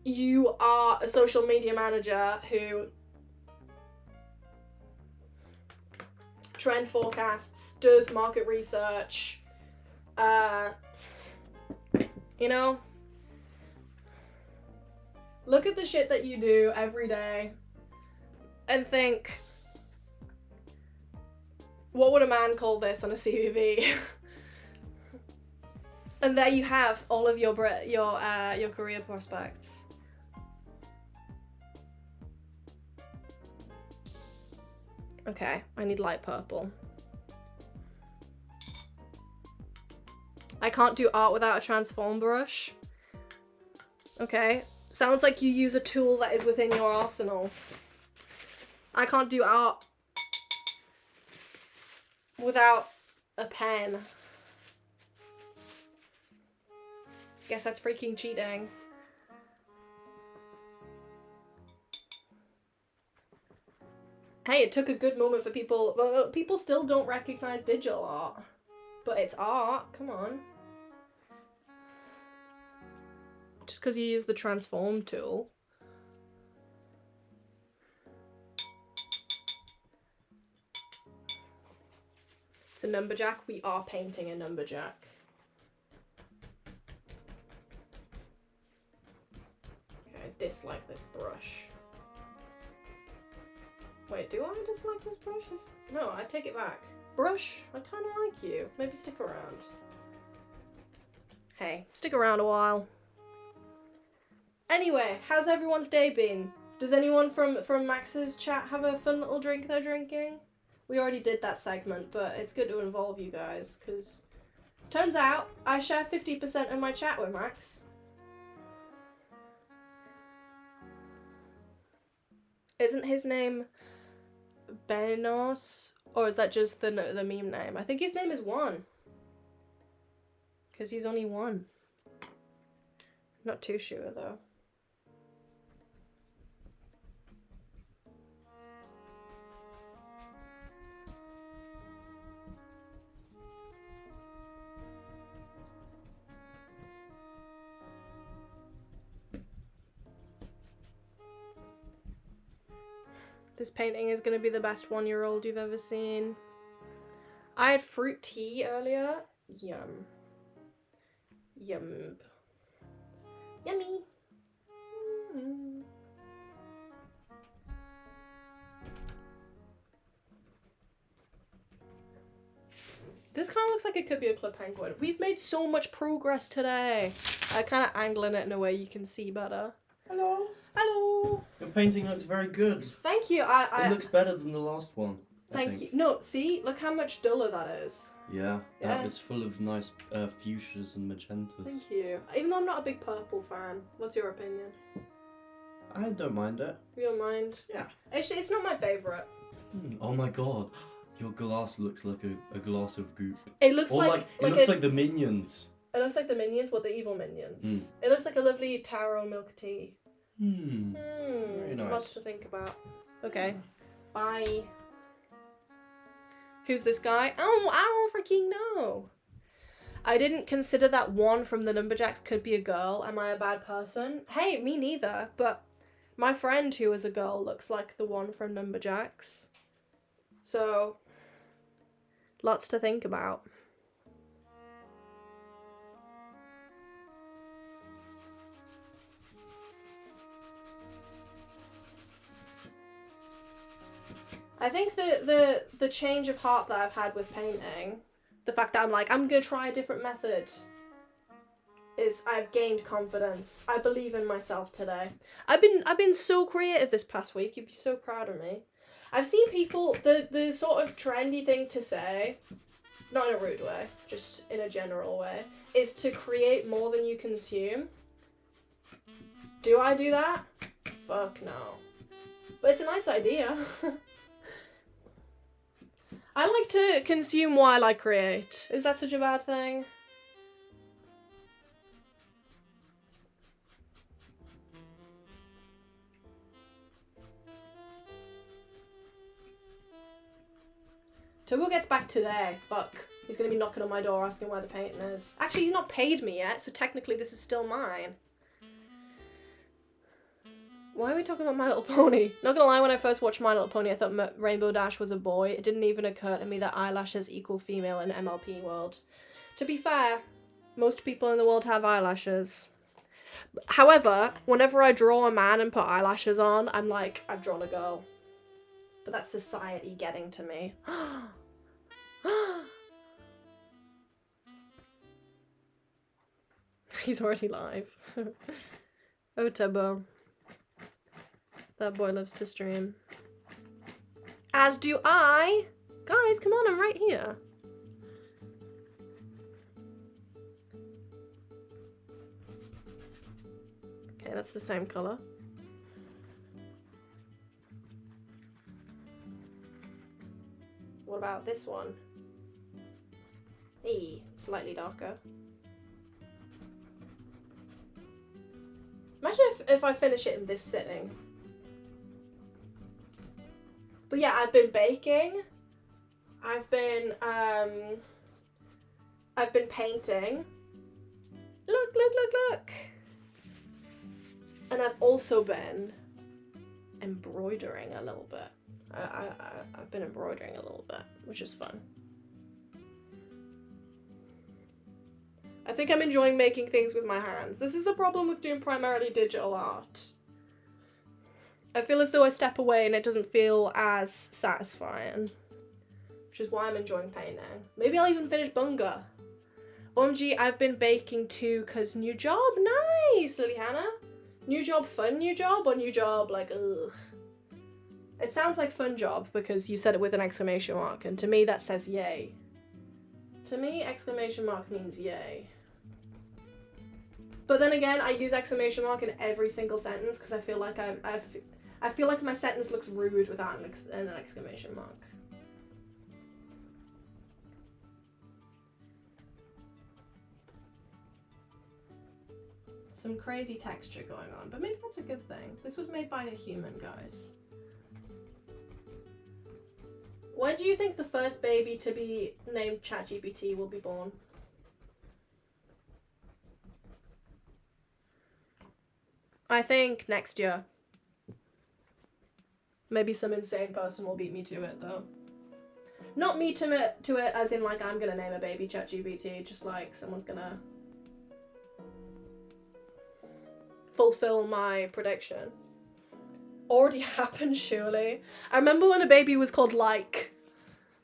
you are a social media manager who trend forecasts, does market research, you know, look at the shit that you do every day and think, what would a man call this on a CVV? And there you have all of your career prospects. Okay, I need light purple. I can't do art without a transform brush. Okay, sounds like you use a tool that is within your arsenal. I can't do art without a pen. Guess that's freaking cheating. Hey, it took a good moment for people. Well, people still don't recognize digital art. But it's art. Come on. Just because you use the transform tool. It's a numberjack. We are painting a numberjack. Okay, I dislike this brush. Wait, do I dislike this brush? No, I take it back. Brush, I kind of like you. Maybe stick around. Hey, stick around a while. Anyway, how's everyone's day been? Does anyone from Max's chat have a fun little drink they're drinking? We already did that segment, but it's good to involve you guys, because turns out I share 50% of my chat with Max. Isn't his name Benos? Or is that just the meme name? I think his name is Juan. Because he's only one. Not too sure though. This painting is going to be the best 1-year-old you've ever seen. I had fruit tea earlier. Yum. Yum. Yummy. Mm. This kind of looks like it could be a club penguin. We've made so much progress today. I kind of angling it in a way you can see better. Hello. Hello. Your painting looks very good. Thank you. It looks better than the last one. Thank you. No, see? Look how much duller that is. Yeah, that was full of nice fuchsias and magentas. Thank you. Even though I'm not a big purple fan. What's your opinion? I don't mind it. You don't mind? Yeah. Actually, it's not my favourite. Oh my god. Your glass looks like a glass of goop. It looks like it looks like the Minions. It looks like the Minions, what the evil Minions. It looks like a lovely taro milk tea. Very nice. Lots to think about. Okay. Bye. Who's this guy? Oh, I don't freaking know. I didn't consider that one from the Numberjacks could be a girl. Am I a bad person? Hey, me neither. But my friend who is a girl looks like the one from Numberjacks. So, lots to think about. I think the change of heart that I've had with painting, The fact that I'm like, I'm gonna try a different method is I've gained confidence. I believe in myself today. I've been so creative this past week. You'd be so proud of me. I've seen people, the sort of trendy thing to say, not in a rude way, just in a general way, is to create more than you consume. Do I do that? Fuck no. But it's a nice idea. I like to consume while I create. Is that such a bad thing? Tobo gets back today. Fuck. He's gonna be knocking on my door asking where the painting is. Actually, he's not paid me yet, so technically this is still mine. Why are we talking about My Little Pony? Not gonna lie, when I first watched My Little Pony, I thought Rainbow Dash was a boy. It didn't even occur to me that eyelashes equal female in MLP world. To be fair, most people in the world have eyelashes. However, whenever I draw a man and put eyelashes on, I'm like, I've drawn a girl. But that's society getting to me. He's already live. Oh, Tubbo. That boy loves to stream. As do I. Guys, come on, I'm right here. Okay, that's the same colour. What about this one? Hey, slightly darker. Imagine if I finish it in this sitting. But yeah, I've been baking. I've been painting. Look, look, look, look. And I've also been embroidering a little bit. I've been embroidering a little bit, which is fun. I think I'm enjoying making things with my hands. This is the problem with doing primarily digital art. I feel as though I step away and it doesn't feel as satisfying. Which is why I'm enjoying painting. Maybe I'll even finish Bunga. OMG, I've been baking too, cause new job? Nice, Liliana. New job, fun new job, or new job like, ugh? It sounds like fun job because you said it with an exclamation mark, and to me that says yay. To me, exclamation mark means yay. But then again, I use exclamation mark in every single sentence because I feel like I feel like my sentence looks rude without an exclamation mark. Some crazy texture going on, but maybe that's a good thing. This was made by a human, guys. When do you think the first baby to be named ChatGPT will be born? I think next year. Maybe some insane person will beat me to it, though. Not me to it as in, like, I'm gonna name a baby ChatGPT, just like someone's gonna fulfill my prediction. Already happened, surely. I remember when a baby was called Like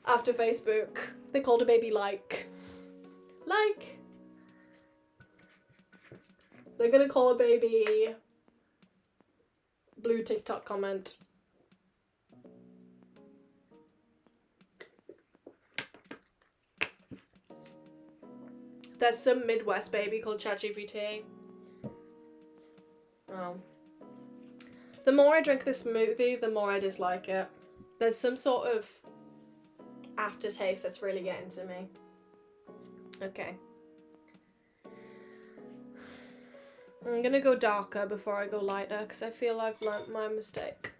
after Facebook. They called a baby Like. Like. They're gonna call a baby Blue TikTok comment. There's some Midwest baby called ChatGPT. Oh. The more I drink this smoothie, the more I dislike it. There's some sort of aftertaste that's really getting to me. Okay. I'm gonna go darker before I go lighter because I feel I've learnt my mistake.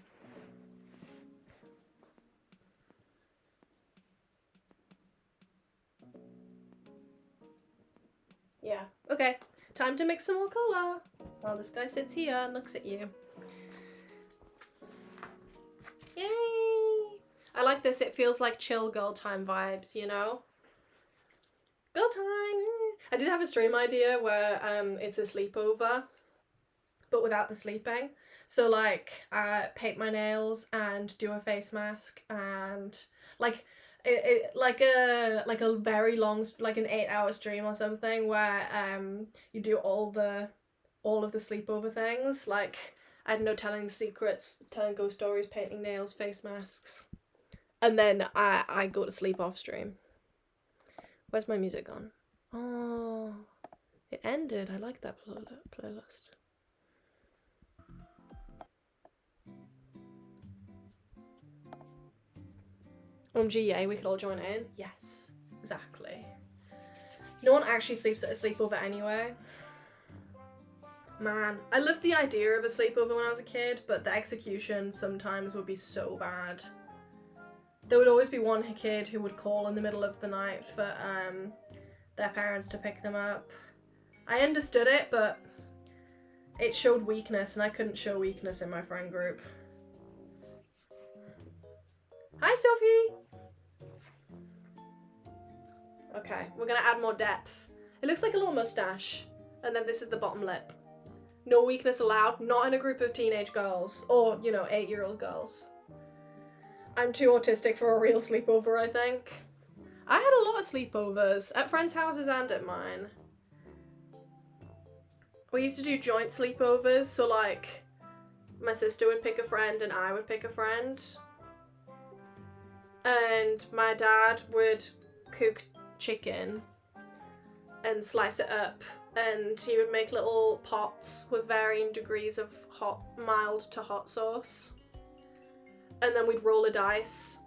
Yeah, okay. Time to mix some more colour. While this guy sits here and looks at you. Yay! I like this. It feels like chill girl time vibes, you know? Girl time! I did have a stream idea where it's a sleepover, but without the sleeping. So like, paint my nails and do a face mask and like, like a very long, like an 8-hour stream or something, where you do all of the sleepover things, like, I don't know, telling secrets, telling ghost stories, painting nails, face masks, and then I go to sleep off stream. Where's my music gone? Oh, it ended. I like that playlist. Yay, we could all join in. Yes, exactly. No one actually sleeps at a sleepover anyway. Man, I loved the idea of a sleepover when I was a kid, but the execution sometimes would be so bad. There would always be one kid who would call in the middle of the night for their parents to pick them up. I understood it, but it showed weakness, and I couldn't show weakness in my friend group. Hi, Sophie! Okay, we're gonna add more depth. It looks like a little mustache, and then this is the bottom lip. No weakness allowed, not in a group of teenage girls, or, you know, 8-year-old girls. I'm too autistic for a real sleepover, I think. I had a lot of sleepovers, at friends' houses and at mine. We used to do joint sleepovers, so like, my sister would pick a friend and I would pick a friend. And my dad would cook chicken and slice it up, and he would make little pots with varying degrees of mild to hot sauce. And then we'd roll a dice.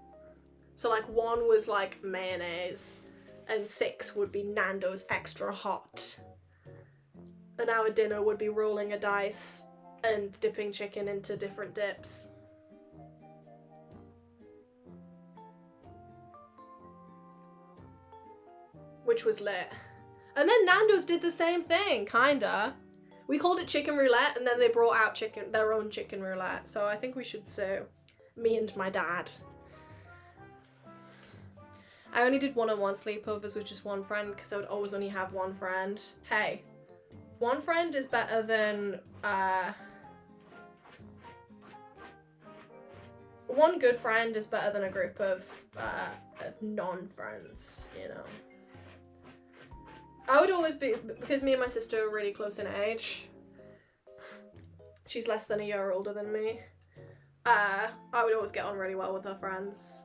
So like 1 was like mayonnaise and 6 would be Nando's extra hot. And our dinner would be rolling a dice and dipping chicken into different dips. Which was lit. And then Nando's did the same thing, kinda. We called it chicken roulette, and then they brought out their own chicken roulette. So I think we should sue. Me and my dad. I only did one-on-one sleepovers with just one friend because I would always only have one friend. Hey, one friend is better than one good friend is better than a group of non-friends, you know. I would always be, because me and my sister are really close in age. She's less than a year older than me. I would always get on really well with her friends.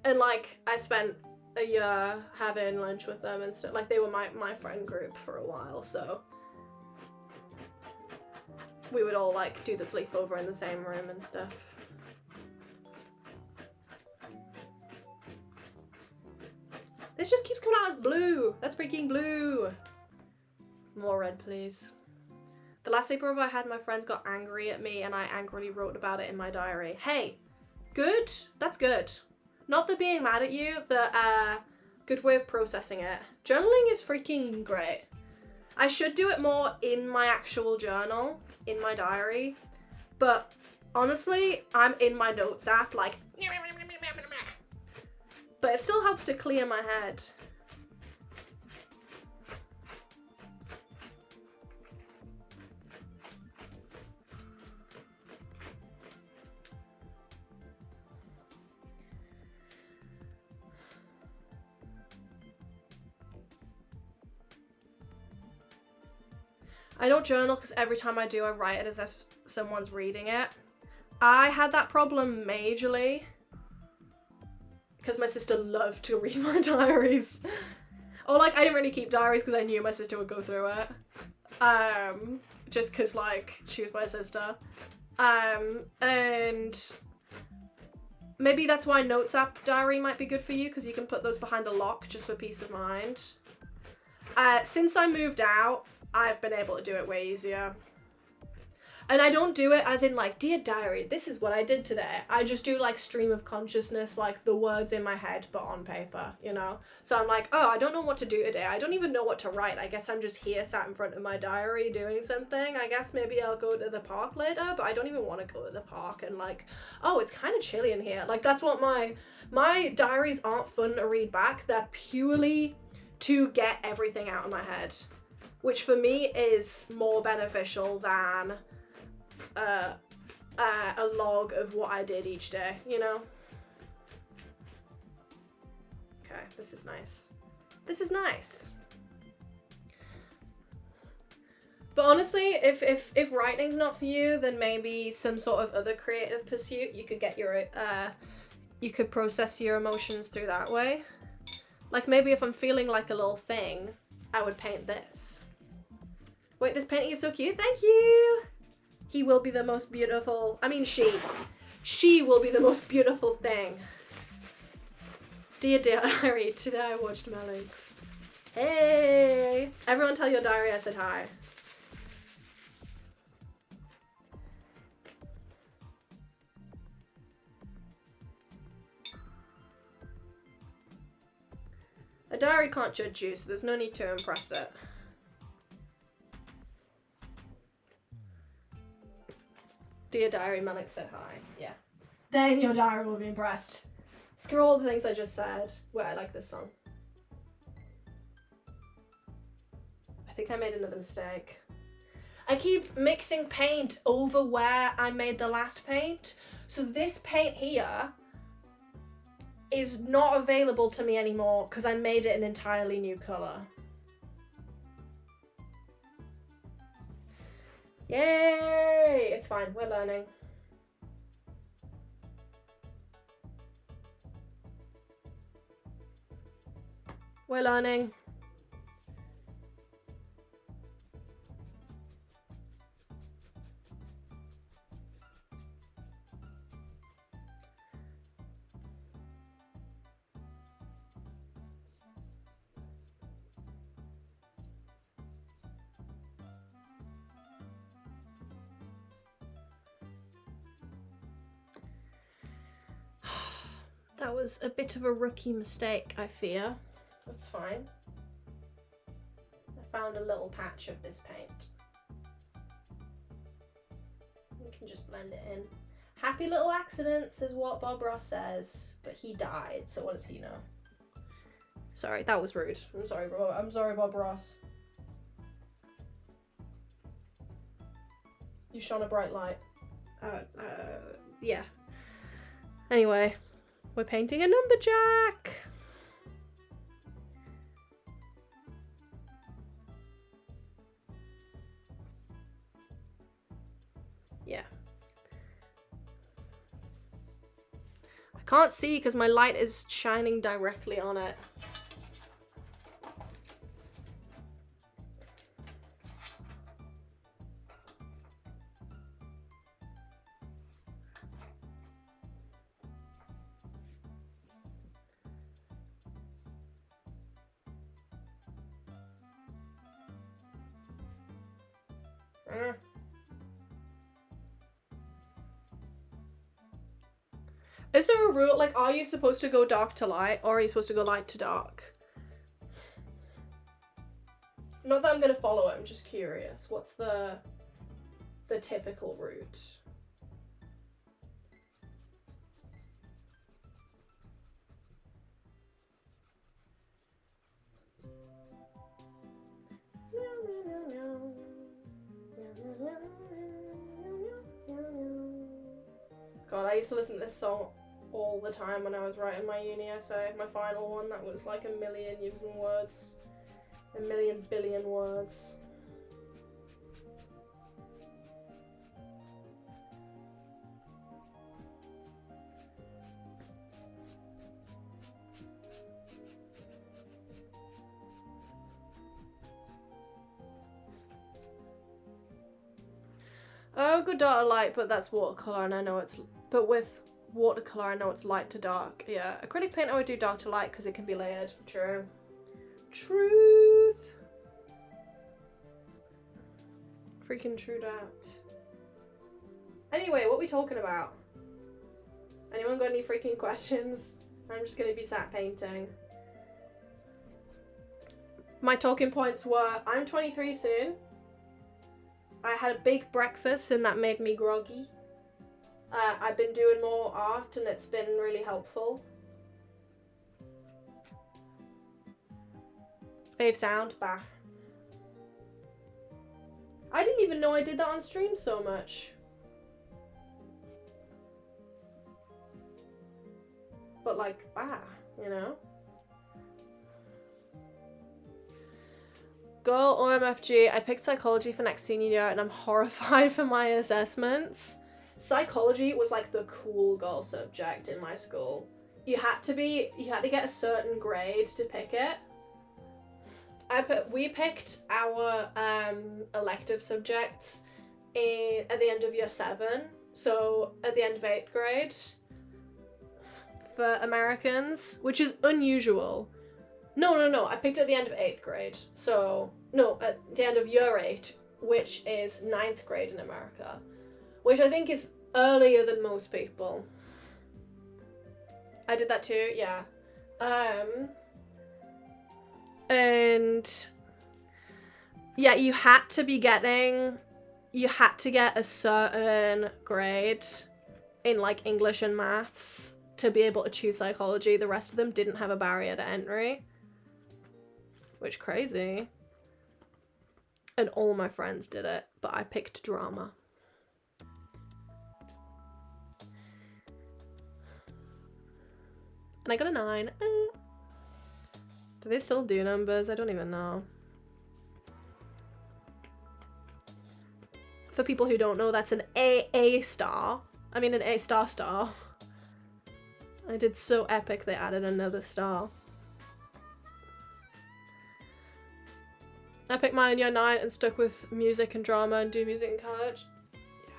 And like, I spent a year having lunch with them and stuff. Like, they were my friend group for a while, so we would all like do the sleepover in the same room and stuff. This just keeps coming out as blue. That's freaking blue. More red, please. The last sleepover I had, my friends got angry at me and I angrily wrote about it in my diary. Hey, good. That's good. Not the being mad at you, the good way of processing it. Journaling is freaking great. I should do it more in my actual journal, in my diary. But honestly, I'm in my notes app like, but it still helps to clear my head. I don't journal because every time I do, I write it as if someone's reading it. I had that problem majorly because my sister loved to read my diaries. Or like, I didn't really keep diaries because I knew my sister would go through it. Just because like, she was my sister. And maybe that's why Notes app diary might be good for you, because you can put those behind a lock just for peace of mind. Since I moved out, I've been able to do it way easier. And I don't do it as in like, dear diary, this is what I did today. I just do like stream of consciousness, like the words in my head, but on paper, you know? So I'm like, oh, I don't know what to do today. I don't even know what to write. I guess I'm just here sat in front of my diary doing something. I guess maybe I'll go to the park later, but I don't even want to go to the park and like, oh, it's kind of chilly in here. Like that's what my diaries aren't fun to read back. They're purely to get everything out of my head, which for me is more beneficial than a log of what I did each day, you know? This is nice. This is nice. But honestly, if writing's not for you, then maybe some sort of other creative pursuit. You could get your you could process your emotions through that way. Like maybe if I'm feeling like a little thing, I would paint this. Wait, this painting is so cute. Thank you. He will be the most beautiful. I mean, she. She will be the most beautiful thing. Dear diary, today I watched Melinks. Hey! Everyone tell your diary I said hi. A diary can't judge you, so there's no need to impress it. Dear diary, Melinks said hi. Yeah. Then your diary will be impressed. Screw all the things I just said. Wait, I like this song. I think I made another mistake. I keep mixing paint over where I made the last paint. So this paint here is not available to me anymore because I made it an entirely new colour. Yay! It's fine, we're learning. We're learning. That was a bit of a rookie mistake, I fear. That's fine. I found a little patch of this paint. We can just blend it in. Happy little accidents is what Bob Ross says, but he died, so what does he know? Sorry, that was rude. I'm sorry, bro. I'm sorry, Bob Ross. You shone a bright light. Yeah. Anyway, we're painting a lumberjack. Yeah. I can't see because my light is shining directly on it. Is there a rule, like, are you supposed to go dark to light, or are you supposed to go light to dark? Not that I'm gonna follow it, I'm just curious. What's the typical route? God, I used to listen to this song all the time when I was writing my uni essay, my final one. That was like a million words. A million billion words. Oh, good dark light, but that's watercolor, and I know it's. But with watercolor, I know it's light to dark. Yeah, acrylic paint I would do dark to light because it can be layered. True. Truth. Freaking true that. Anyway, what are we talking about? Anyone got any freaking questions? I'm just gonna be sat painting. My talking points were, I'm 23 soon. I had a big breakfast and that made me groggy. I've been doing more art and it's been really helpful. Fave sound, bah. I didn't even know I did that on stream so much. But like, bah, you know? Girl, OMFG, I picked psychology for next senior year and I'm horrified for my assessments. Psychology was like the cool girl subject in my school. You had to get a certain grade to pick it. We picked our elective subjects at the end of year 7, so at the end of 8th grade for Americans, which is unusual. No, I picked at the end of 8th grade, so, no, at the end of year 8, which is 9th grade in America, which I think is earlier than most people. I did that too, yeah. And yeah, you had to get a certain grade in like English and maths to be able to choose psychology. The rest of them didn't have a barrier to entry, which crazy. And all my friends did it, but I picked drama. And I got a 9. Do they still do numbers? I don't even know. For people who don't know, that's an AA star. I mean an A star star. I did so epic they added another star. I picked mine in year 9 and stuck with music and drama and do music in college. Yeah.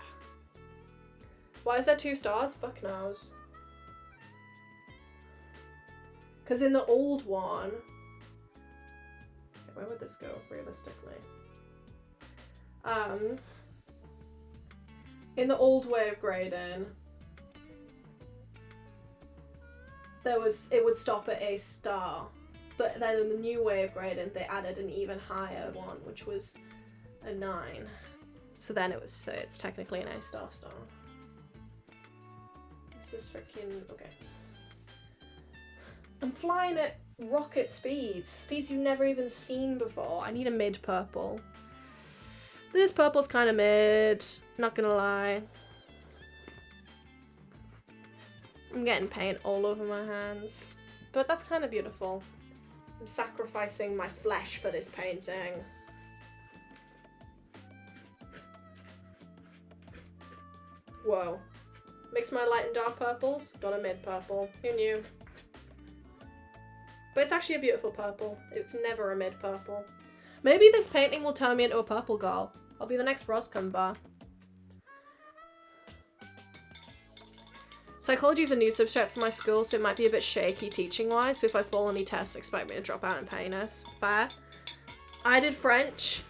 Why is there 2 stars? Fuck knows. Because in the old one... Where would this go, realistically? In the old way of grading, it would stop at A star. But then in the new way of grading, they added an even higher one, which was a 9. So then it's technically an A star star. This is freaking... okay. I'm flying at rocket speeds you've never even seen before. I need a mid purple. This purple's kind of mid, not gonna lie. I'm getting paint all over my hands, but that's kind of beautiful. I'm sacrificing my flesh for this painting. Whoa. Mix my light and dark purples, got a mid purple. Who knew? But it's actually a beautiful purple. It's never a mid purple. Maybe this painting will turn me into a purple girl. I'll be the next Roscomber. Psychology is a new subject for my school, so it might be a bit shaky teaching-wise, so if I fail any tests, expect me to drop out in painless. Fair. I did French.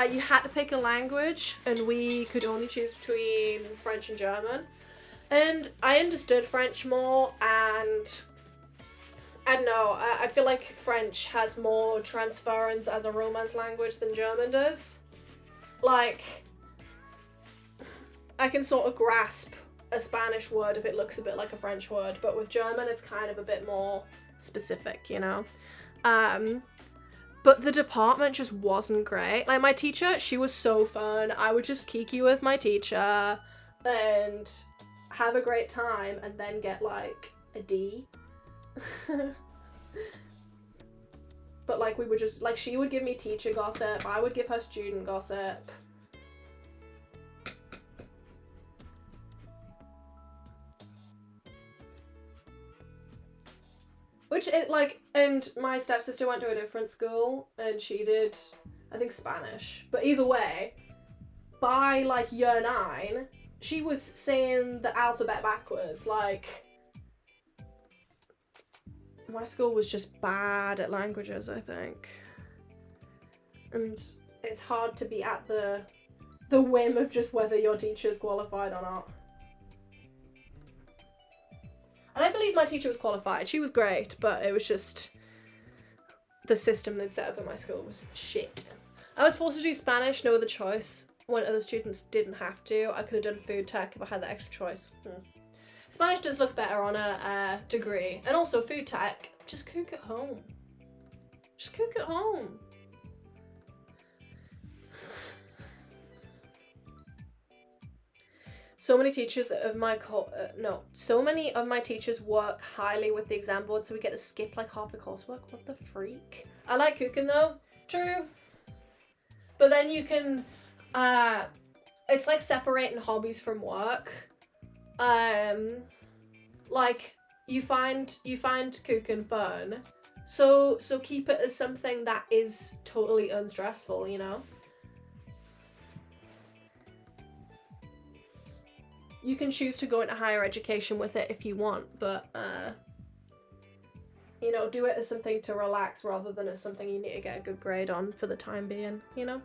You had to pick a language, and we could only choose between French and German. And I understood French more, and... I don't know, I feel like French has more transference as a Romance language than German does. Like, I can sort of grasp a Spanish word if it looks a bit like a French word, but with German it's kind of a bit more specific, you know? But the department just wasn't great. Like, my teacher, she was so fun. I would just kiki with my teacher and have a great time and then get, like, a D. But like we would just like she would give me teacher gossip, I would give her student gossip. Which it like, and my stepsister went to a different school and she did I think Spanish. But either way, by like year 9, she was saying the alphabet backwards. Like, my school was just bad at languages, I think. And it's hard to be at the whim of just whether your teacher's qualified or not. And I believe my teacher was qualified. She was great, but it was just the system they'd set up at my school was shit. I was forced to do Spanish, no other choice, when other students didn't have to. I could have done food tech if I had the extra choice. Spanish does look better on a degree. And also food tech, just cook at home. Just cook at home. So many teachers of my so many of my teachers work highly with the exam board, so we get to skip like half the coursework. What the freak? I like cooking though. True. But then you can, it's like separating hobbies from work. Like you find cooking fun, so keep it as something that is totally unstressful, you know. You can choose to go into higher education with it if you want, but you know, do it as something to relax rather than as something you need to get a good grade on for the time being, you know.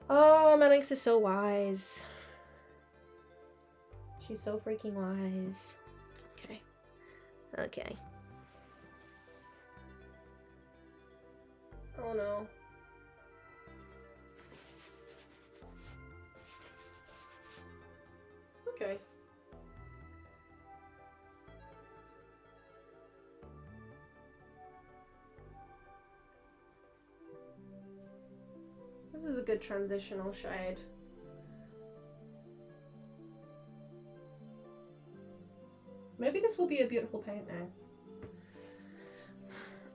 Oh, Melinks is so wise. She's so freaking wise. Okay. Okay. Oh no. Okay. This is a good transitional shade. Maybe this will be a beautiful painting.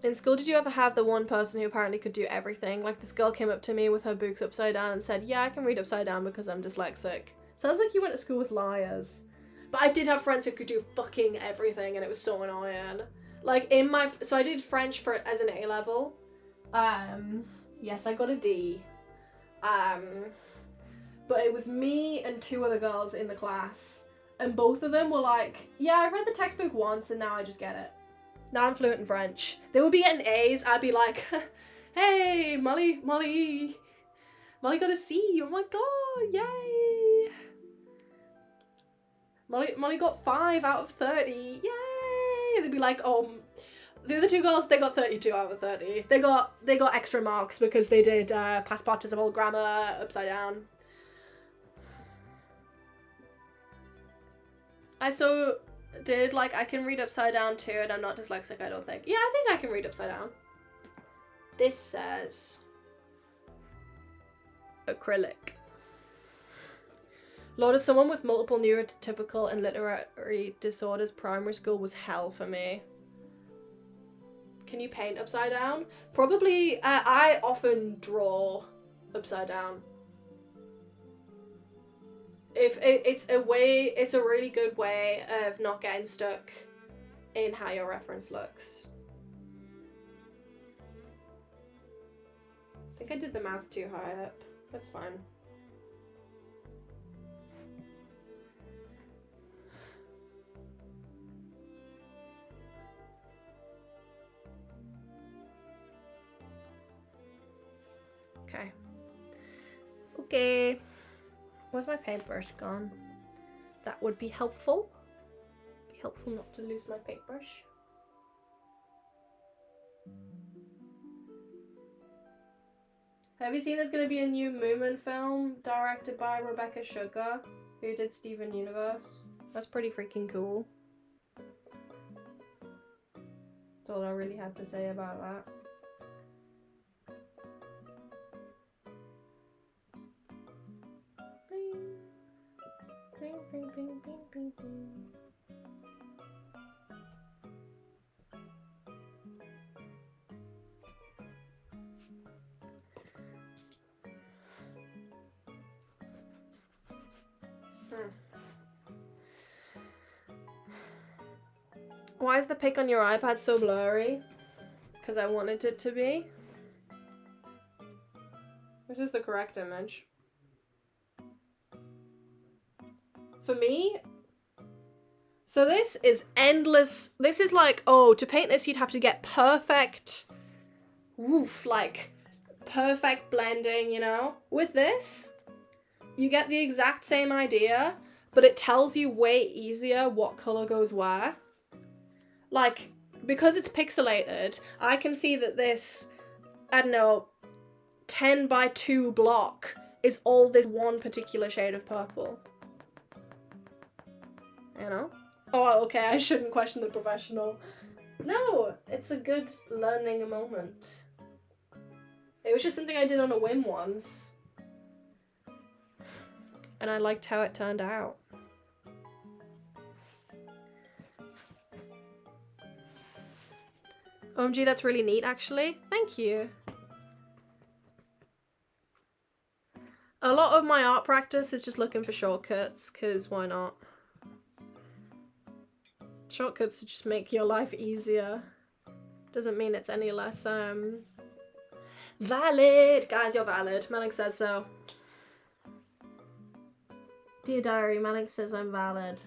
In school, did you ever have the one person who apparently could do everything? Like, this girl came up to me with her books upside down and said, yeah, I can read upside down because I'm dyslexic. Sounds like you went to school with liars. But I did have friends who could do fucking everything, and it was so annoying. Like, so I did French as an A-level. Yes, I got a D. But it was me and 2 other girls in the class, and both of them were like, yeah, I read the textbook once and now I just get it. Now I'm fluent in French. They would be getting A's. I'd be like, hey, Molly got a C. Oh my god, yay. Molly got 5 out of 30. Yay. They'd be like, oh, the other 2 girls, they got 32 out of 30. They got extra marks because they did past participle grammar upside down. I can read upside down too, and I'm not dyslexic, I don't think. Yeah, I think I can read upside down. This says acrylic. Lord, as someone with multiple neurotypical and literary disorders, primary school was hell for me. Can you paint upside down? Probably. I often draw upside down. It's a really good way of not getting stuck in how your reference looks. I think I did the mouth too high up. That's fine. Okay. Okay. Where's my paintbrush gone? That would be helpful. Be helpful not to lose my paintbrush. Have you seen there's going to be a new Moomin film directed by Rebecca Sugar, who did Steven Universe? That's pretty freaking cool. That's all I really have to say about that. Bing, bing, bing, bing, bing, bing. Why is the pic on your iPad so blurry? Because I wanted it to be. This is the correct image. For me, so this is endless. This is like, oh, to paint this you'd have to get perfect, like perfect blending, you know? With this, you get the exact same idea, but it tells you way easier what color goes where. Like, because it's pixelated, I can see that this, I don't know, 10 by 2 block is all this one particular shade of purple. You know? Oh, okay, I shouldn't question the professional. No, it's a good learning moment. It was just something I did on a whim once. And I liked how it turned out. OMG, that's really neat, actually. Thank you. A lot of my art practice is just looking for shortcuts, because why not? Shortcuts just make your life easier. Doesn't mean it's any less, valid! Guys, you're valid. Melinks says so. Dear diary, Melinks says I'm valid.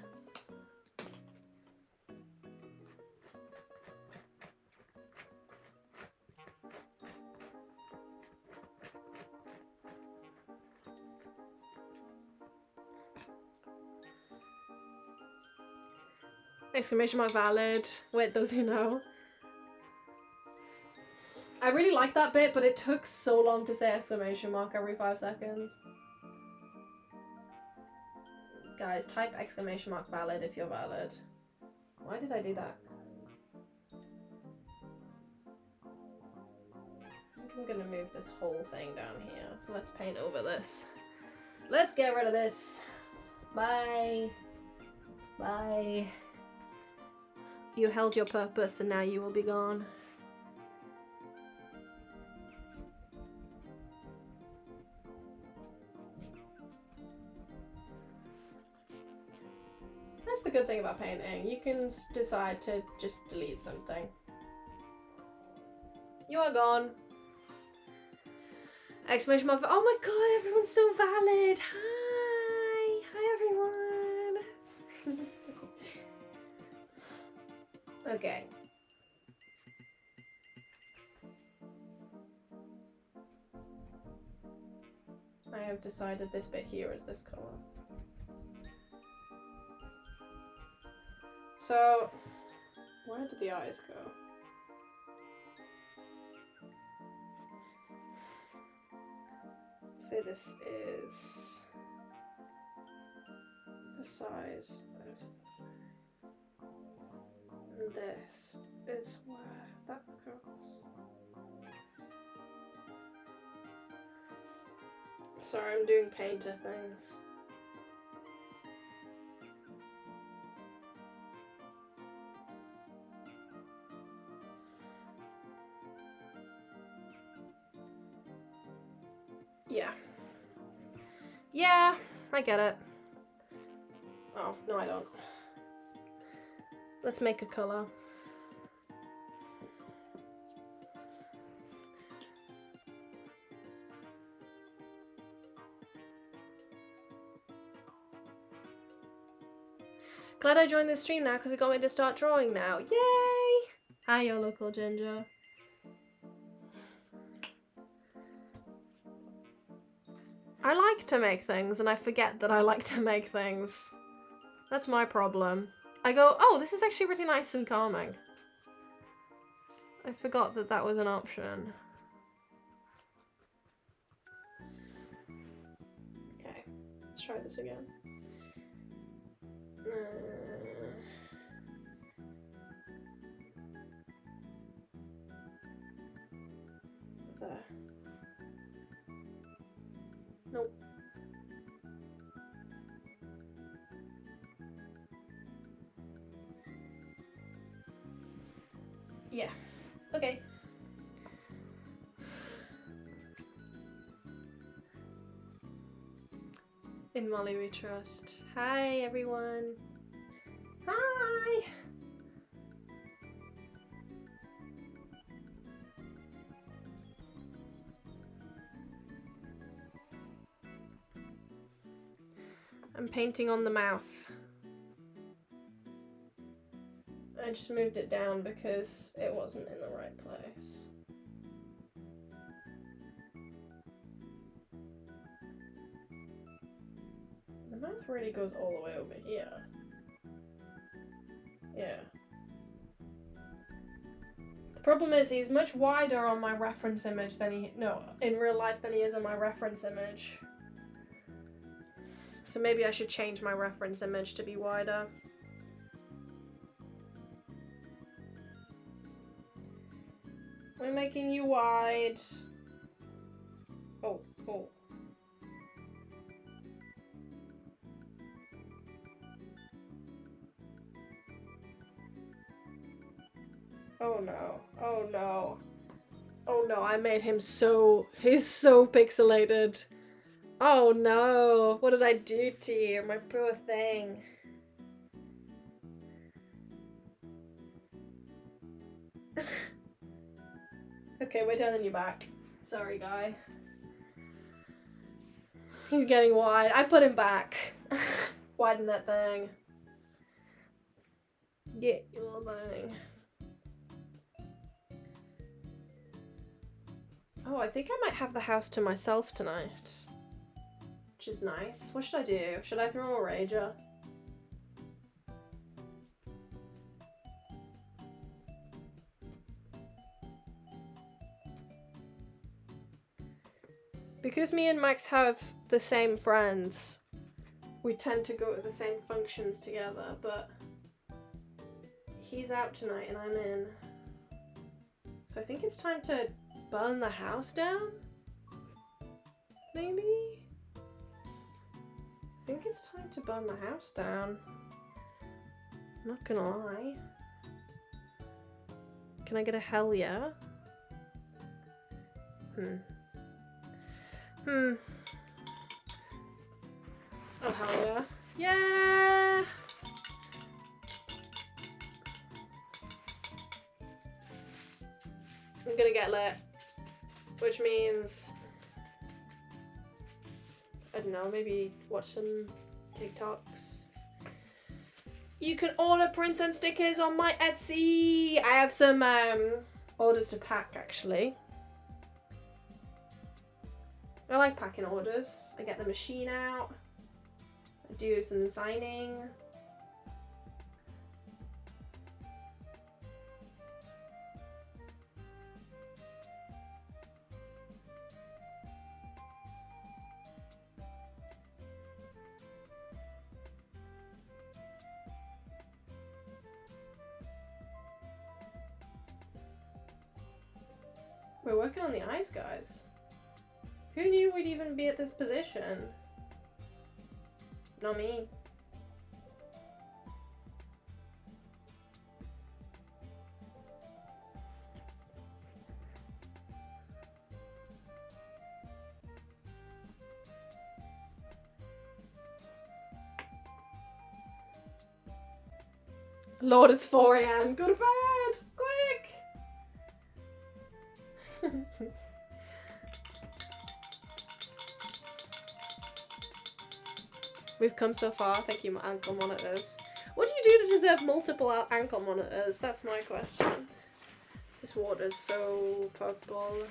Exclamation mark valid. Wait, those who know. I really like that bit, but it took so long to say exclamation mark every 5 seconds. Guys, type exclamation mark valid if you're valid. Why did I do that? I think I'm gonna move this whole thing down here. So let's paint over this. Let's get rid of this. Bye. Bye. You held your purpose and now you will be gone. That's the good thing about painting. You can decide to just delete something. You are gone. Exclamation mark. Oh my god, everyone's so valid. Hi. Hi everyone. Okay. I have decided this bit here is this colour. So, where did the eyes go? Say this is the size of, and this is where that goes. Sorry, I'm doing painter things. Yeah. Yeah, I get it. Oh, no I don't. Let's make a colour. Glad I joined this stream now because it got me to start drawing now. Yay! Hi, your local ginger. I like to make things and I forget that I like to make things. That's my problem. I go, oh, this is actually really nice and calming. I forgot that that was an option. Okay, let's try this again. There. Nope. Yeah. Okay. In Molly we trust. Hi everyone. Hi. I'm painting on the mouth. I just moved it down because it wasn't in the right place. The mouth really goes all the way over here. Yeah. The problem is he's much wider on my reference image than in real life than he is on my reference image. So maybe I should change my reference image to be wider. We're making you wide. Oh. Oh no. Oh no. Oh no, I made him he's so pixelated. Oh no, what did I do to you, my poor thing? Okay, we're turning you back. Sorry, guy. He's getting wide. I put him back. Widen that thing. Get your little thing. Oh, I think I might have the house to myself tonight. Which is nice. What should I do? Should I throw a rager? Because me and Max have the same friends, we tend to go to the same functions together, but he's out tonight and I'm in. So I think it's time to burn the house down? Maybe? I think it's time to burn the house down. I'm not gonna lie. Can I get a hell yeah? Oh, hell yeah. Yeah! I'm gonna get lit. Which means... I don't know, maybe watch some TikToks. You can order prints and stickers on my Etsy! I have some orders to pack, actually. I like packing orders. I get the machine out. I do some signing. We're working on the eyes, guys. Who knew we'd even be at this position? Not me. Lord, it's 4 AM. Go to bed! Quick! We've come so far. Thank you, my ankle monitors. What do you do to deserve multiple ankle monitors? That's my question. This water's so purple.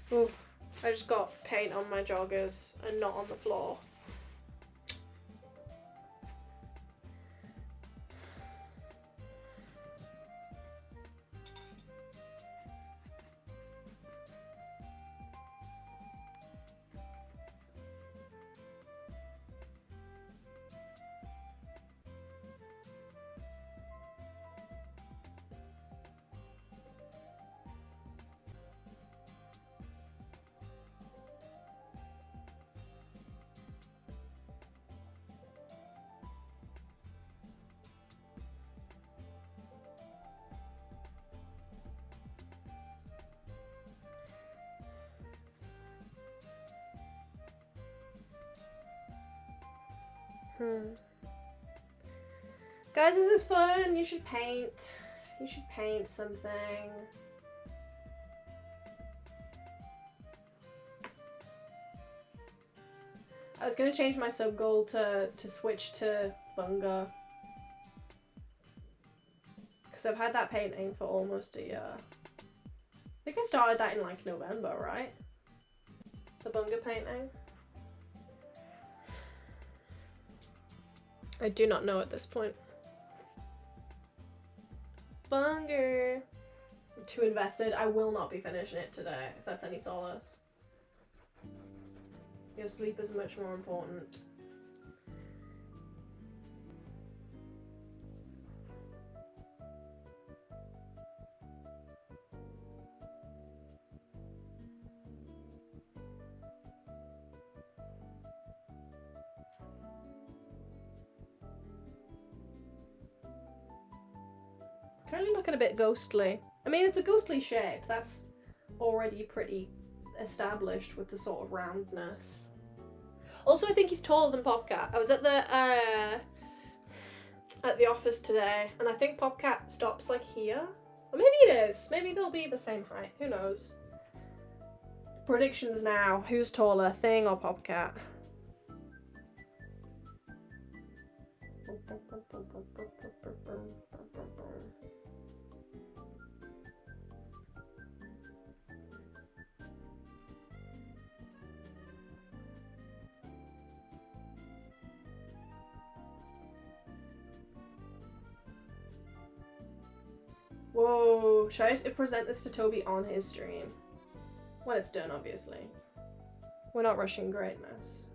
Oh, I just got paint on my joggers and not on the floor. Guys, this is fun. You should paint. You should paint something. I was gonna change my sub goal to switch to Bunga. Because I've had that painting for almost a year. I think I started that in like November, right? The Bunga painting. I do not know at this point. Bunger! I'm too invested. I will not be finishing it today, if that's any solace. Your sleep is much more important. Currently looking a bit ghostly. I mean, it's a ghostly shape. That's already pretty established with the sort of roundness. Also, I think he's taller than Popcat. I was at the office today, and I think Popcat stops like here. Or maybe it is. Maybe they'll be the same height. Who knows? Predictions now. Who's taller, Thing or Popcat? Whoa, should I present this to Toby on his stream? When it's done, obviously. We're not rushing greatness.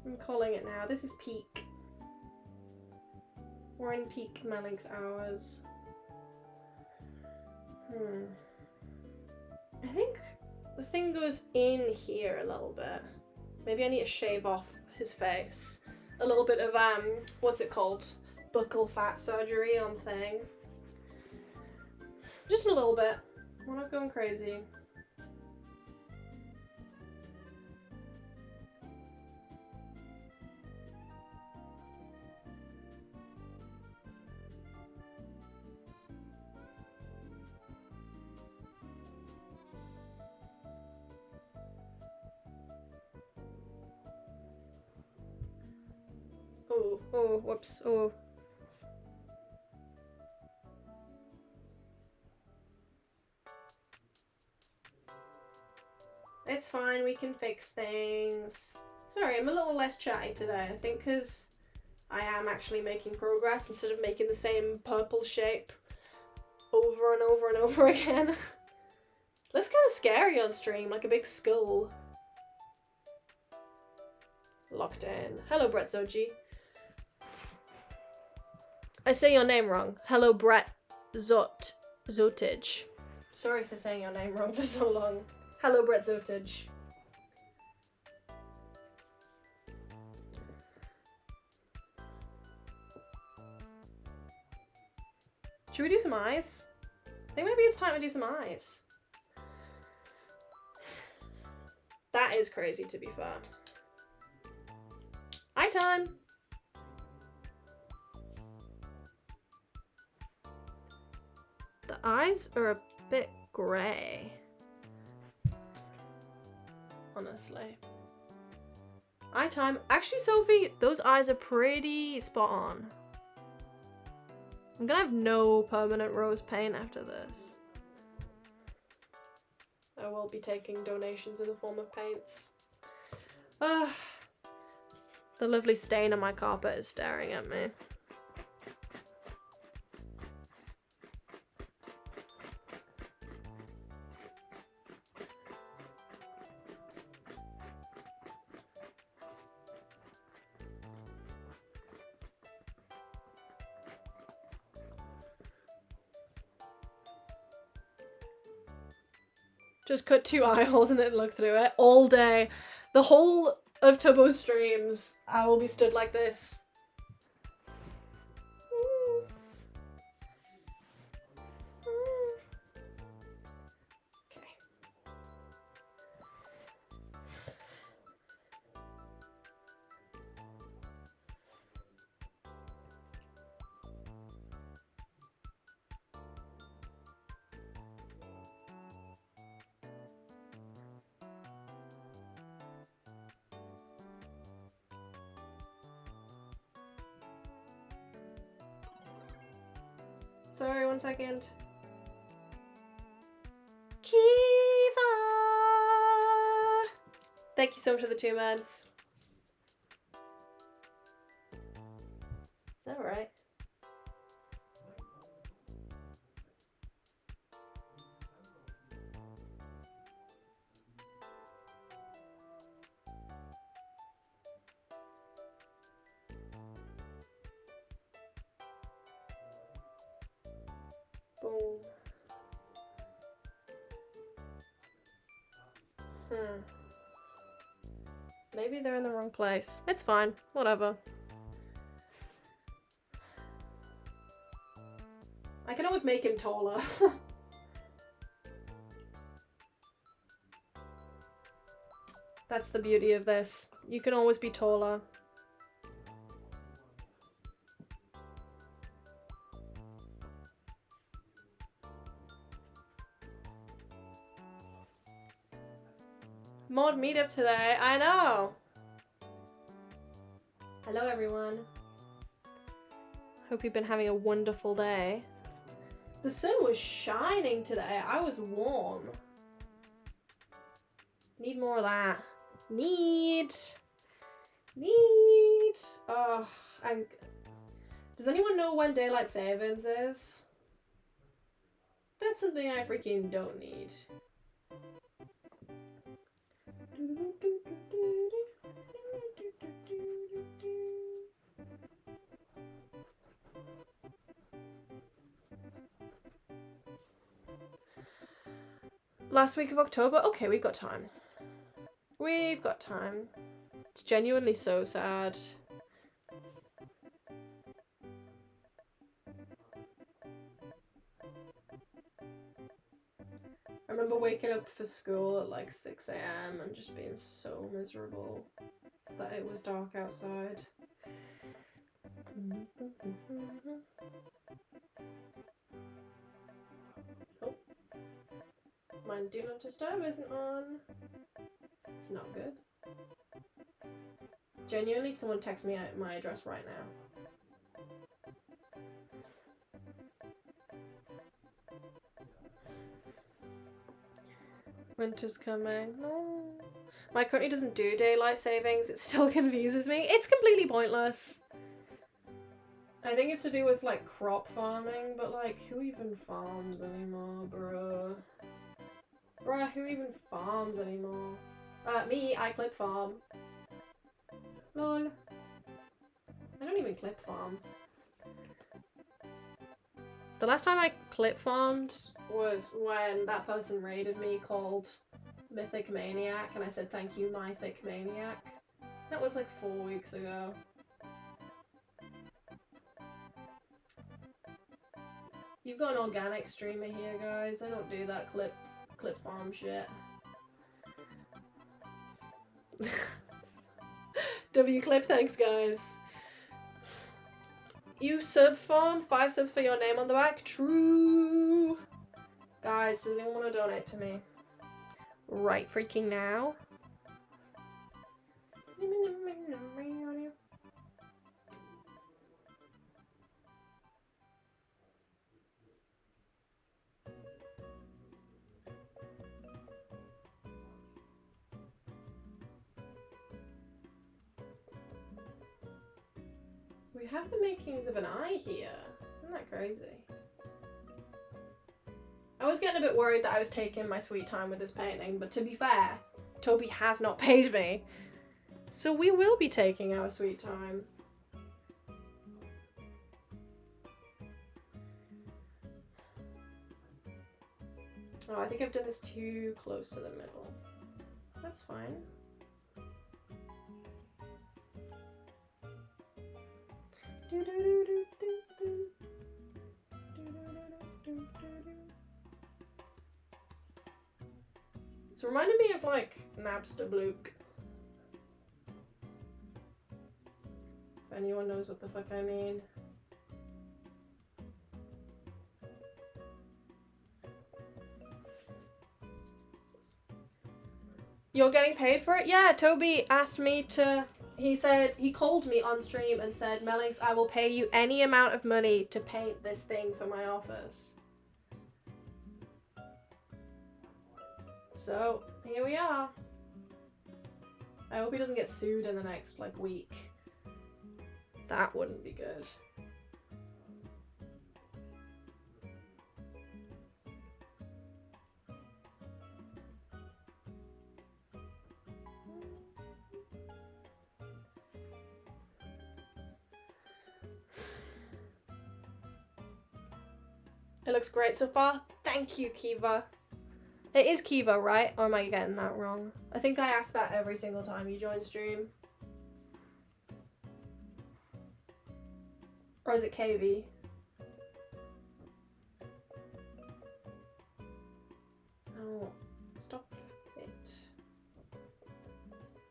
I'm calling it now. This is peak. We're in peak Melinks hours. I think the thing goes in here a little bit. Maybe I need to shave off his face. A little bit of, what's it called? Buccal fat surgery on Thing. Just a little bit. We're not going crazy. Oh, whoops, oh. It's fine, we can fix things. Sorry, I'm a little less chatty today, I think because I am actually making progress instead of making the same purple shape over and over and over again. Looks kind of scary on stream, like a big skull. Locked in. Hello, Brett Zoji. I say your name wrong. Hello, Brett Zotage. Sorry for saying your name wrong for so long. Hello, Brett Zotage. Should we do some eyes? I think maybe it's time to do some eyes. That is crazy, to be fair. Eye time! The eyes are a bit grey. Honestly. Eye time. Actually, Sophie, those eyes are pretty spot on. I'm gonna have no permanent rose paint after this. I will be taking donations in the form of paints. The lovely stain on my carpet is staring at me. Just cut 2 eye holes and then look through it all day. The whole of Tubbo's streams, I will be stood like this. Okay. Sorry, 1 second. Kiva! Thank you so much for the 2 meds. Is that right? Boom. Maybe they're in the wrong place. It's fine. Whatever. I can always make him taller. That's the beauty of this. You can always be taller. Mod meetup today. I know. Hello, everyone. Hope you've been having a wonderful day. The sun was shining today. I was warm. Need more of that. Need. Oh, and does anyone know when daylight savings is? That's something I freaking don't need. Last week of October? Okay, we've got time. We've got time. It's genuinely so sad. I remember waking up for school at like 6 AM and just being so miserable that it was dark outside. Oh. My do not disturb isn't on. It's not good. Genuinely, someone text me at my address right now. Winter's coming. No. My country doesn't do daylight savings. It still confuses me. It's completely pointless. I think it's to do with like crop farming, but like who even farms anymore, bruh? Bruh, who even farms anymore? Me, I clip farm. Lol. I don't even clip farm. The last time I clip farmed was when that person raided me called Mythic Maniac, and I said thank you, Mythic Maniac. That was like 4 weeks ago. You've got an organic streamer here, guys. I don't do that clip farm shit. W clip, thanks guys. You sub farm, 5 subs for your name on the back. True. Guys, does anyone want to donate to me? Right freaking now. We have the makings of an eye here. Isn't that crazy? I was getting a bit worried that I was taking my sweet time with this painting, but to be fair, Toby has not paid me. So we will be taking our sweet time. Oh, I think I've done this too close to the middle. That's fine. It's reminding me of like Napster Blook. If anyone knows what the fuck I mean. You're getting paid for it? Yeah, Toby asked me to... He called me on stream and said, Melinks, I will pay you any amount of money to paint this thing for my office. So, here we are. I hope he doesn't get sued in the next, like, week. That wouldn't be good. It looks great so far. Thank you, Kiva. It is Kiva, right? Or am I getting that wrong? I think I ask that every single time you join stream. Or is it KV? Oh, stop it.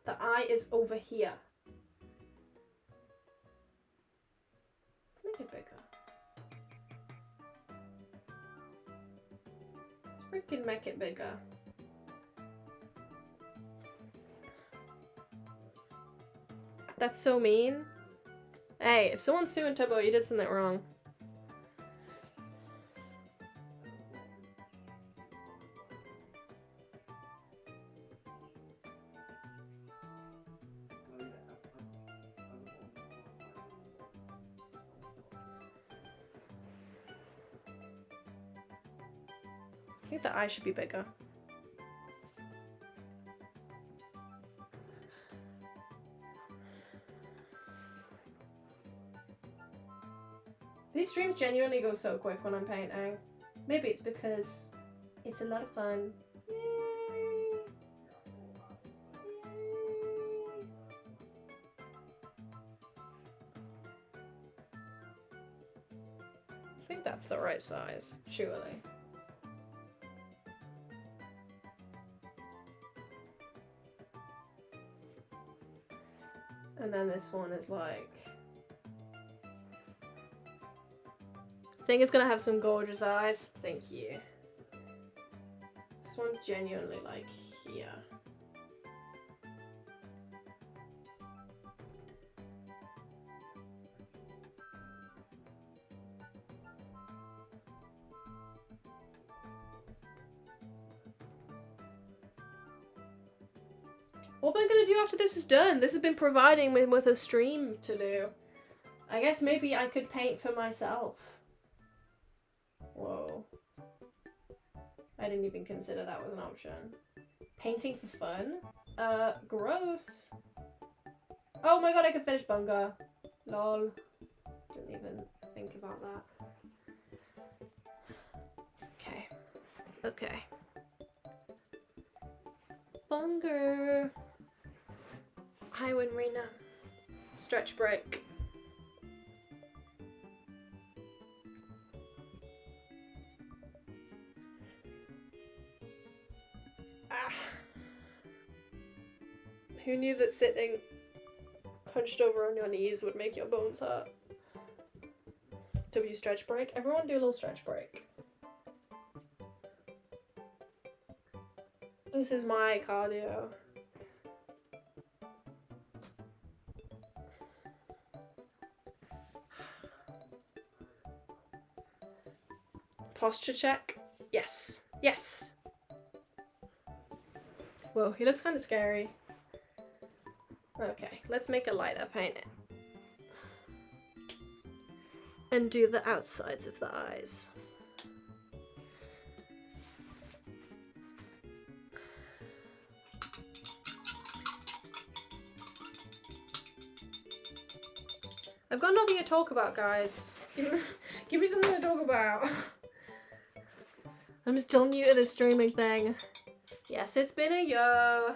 The eye is over here. Make it bigger. Let's freaking make it bigger. That's so mean. Hey, if someone's suing Tubbo, you did something wrong. I think the eye should be bigger. These streams genuinely go so quick when I'm painting. Maybe it's because it's a lot of fun. Yay! I think that's the right size, surely. And then this one is like... I think it's gonna have some gorgeous eyes. Thank you. This one's genuinely like here. What am I gonna do after this is done? This has been providing me with a stream to do. I guess maybe I could paint for myself. Whoa. I didn't even consider that was an option. Painting for fun? Gross. Oh my god, I can finish Bunga. Lol. Didn't even think about that. Okay. Okay. Bunger. Hi, Winrina. Stretch break. Ah. Who knew that sitting hunched over on your knees would make your bones hurt? W stretch break. Everyone do a little stretch break. This is my cardio. Posture check. Yes. Yes. Whoa, he looks kind of scary. Okay, let's make a lighter paint it. And do the outsides of the eyes. I've got nothing to talk about, guys. Give me something to talk about. I'm still new to this streaming thing. Yes, it's been a year.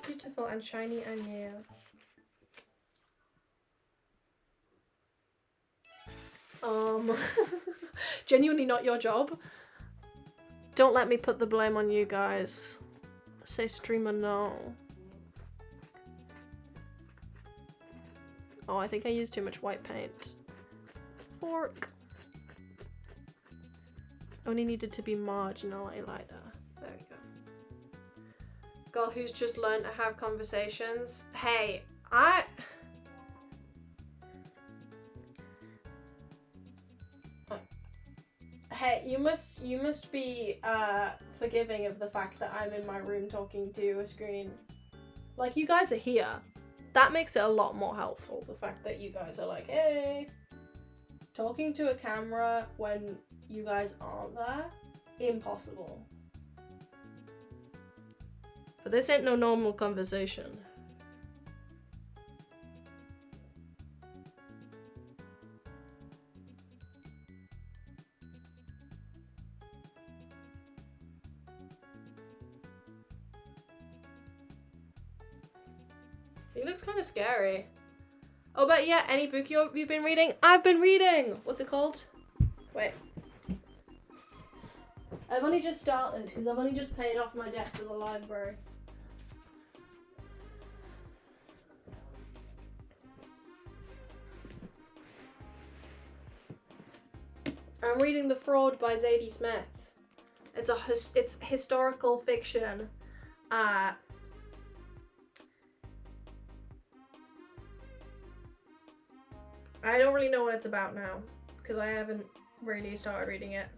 Beautiful and shiny and new. Genuinely not your job. Don't let me put the blame on you guys. Say streamer no. Oh, I think I used too much white paint. Fork. Only needed to be marginally lighter. There we go. Girl who's just learned to have conversations. Hey, Hey, you must be forgiving of the fact that I'm in my room talking to a screen. Like, you guys are here. That makes it a lot more helpful, the fact that you guys are like, hey, talking to a camera when you guys aren't there, impossible. But this ain't no normal conversation. He looks kind of scary. Oh, but yeah, any book you've been reading? I've been reading! What's it called? Wait. I've only just started, because I've only just paid off my debt to the library. I'm reading The Fraud by Zadie Smith. It's historical fiction. I don't really know what it's about now, because I haven't really started reading it.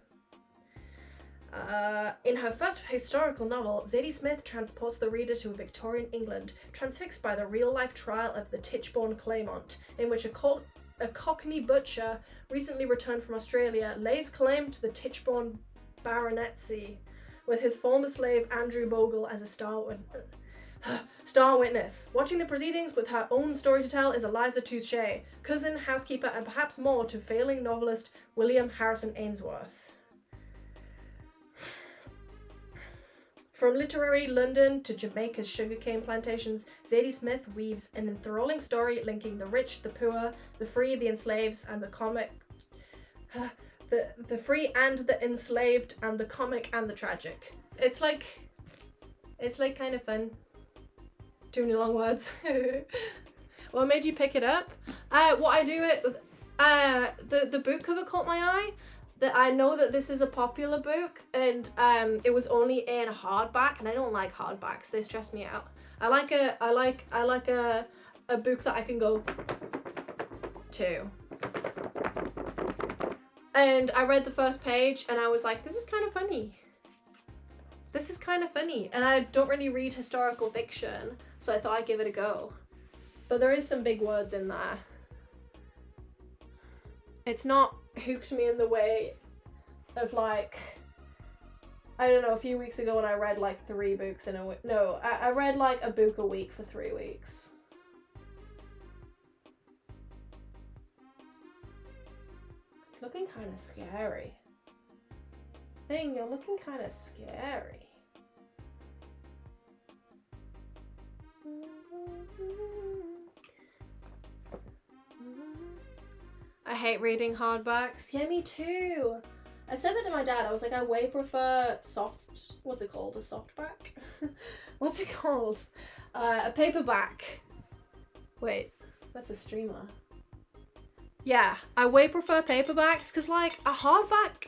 In her first historical novel, Zadie Smith transports the reader to Victorian England, transfixed by the real-life trial of the Tichborne Claymont, in which a Cockney butcher, recently returned from Australia, lays claim to the Tichborne baronetcy, with his former slave Andrew Bogle as a star witness. Watching the proceedings with her own story to tell is Eliza Touche, cousin, housekeeper, and perhaps more to failing novelist William Harrison Ainsworth. From literary London to Jamaica's sugarcane plantations, Zadie Smith weaves an enthralling story linking the rich, the poor, the free, the enslaved, and the comic. The free and the enslaved, and the comic and the tragic. It's like kind of fun. Too many long words. What made you pick it up? What I do it. The book cover caught my eye. That I know that this is a popular book, and it was only in hardback, and I don't like hardbacks. They stress me out. I like a book that I can go to. And I read the first page, and I was like, this is kind of funny. This is kind of funny, and I don't really read historical fiction, so I thought I'd give it a go. But there is some big words in there. It's not hooked me in the way of, like, I don't know, a few weeks ago when I read like 3 books in a week. No, I read like a book a week for 3 weeks. It's looking kind of scary. Thing, you're looking kind of scary. I hate reading hardbacks. Yeah, me too. I said that to my dad. I was like, I way prefer what's it called? A softback? What's it called? A paperback. Wait, that's a streamer. Yeah, I way prefer paperbacks because, like, a hardback,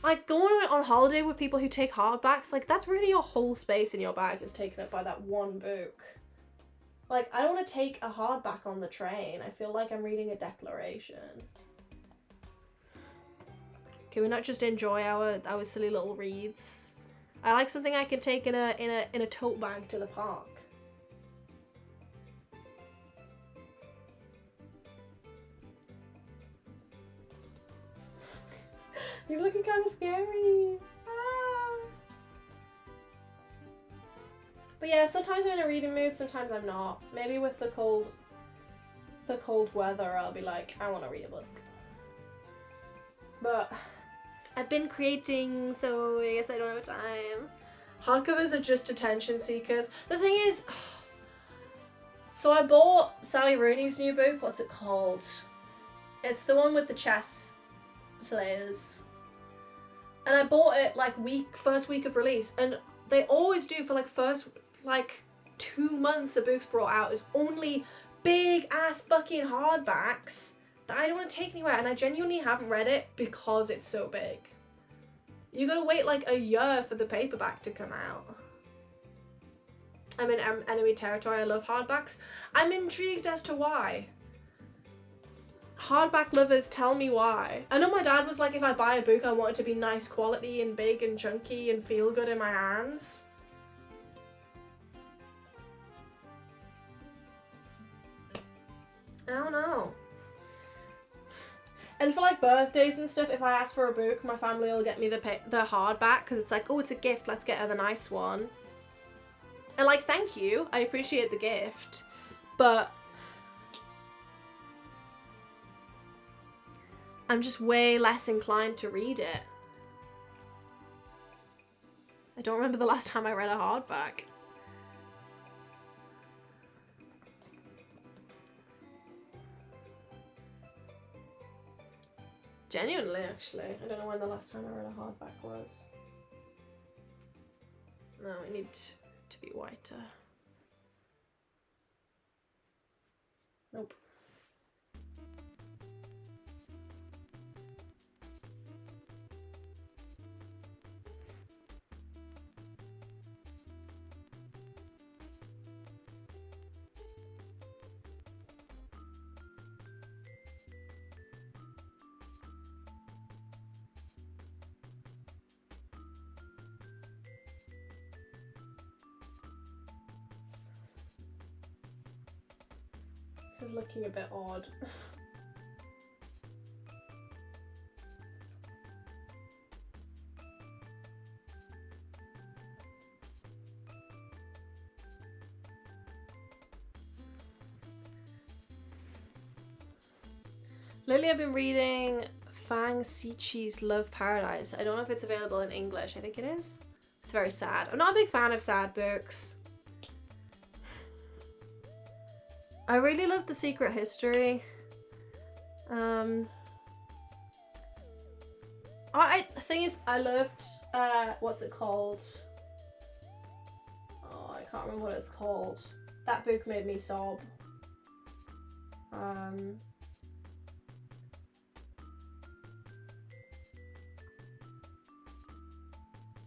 like, going on holiday with people who take hardbacks, like, that's really your whole space in your bag is taken up by that one book. Like, I don't want to take a hardback on the train. I feel like I'm reading a declaration. Can we not just enjoy our silly little reads? I like something I can take in a tote bag to the park. He's looking kind of scary. Ah. But yeah, sometimes I'm in a reading mood, sometimes I'm not. Maybe with the cold weather, I'll be like, I want to read a book. But I've been creating, so I guess I don't have time. Hardcovers are just attention seekers. The thing is, so I bought Sally Rooney's new book. What's it called? It's the one with the chess players. And I bought it like first week of release, and they always do for like first 2 months a book's brought out is only big ass fucking hardbacks that I don't want to take anywhere, and I genuinely haven't read it because it's so big. You gotta wait like a year for the paperback to come out. I'm in enemy territory. I love hardbacks. I'm intrigued as to why. Hardback lovers, tell me why. I know my dad was like, if I buy a book, I want it to be nice quality and big and chunky and feel good in my hands. I don't know. And for like birthdays and stuff, if I ask for a book, my family will get me the hardback because it's like, oh, it's a gift, let's get her the nice one. And like, thank you, I appreciate the gift, but I'm just way less inclined to read it. I don't remember the last time I read a hardback. Genuinely, actually. I don't know when the last time I read a hardback was. No, I need to be whiter. Nope. This is looking a bit odd. Lately I've been reading Fang Siqi's Love Paradise. I don't know if it's available in English. I think it is. It's very sad. I'm not a big fan of sad books. I really love The Secret History. The thing is, I loved, what's it called? Oh, I can't remember what it's called. That book made me sob.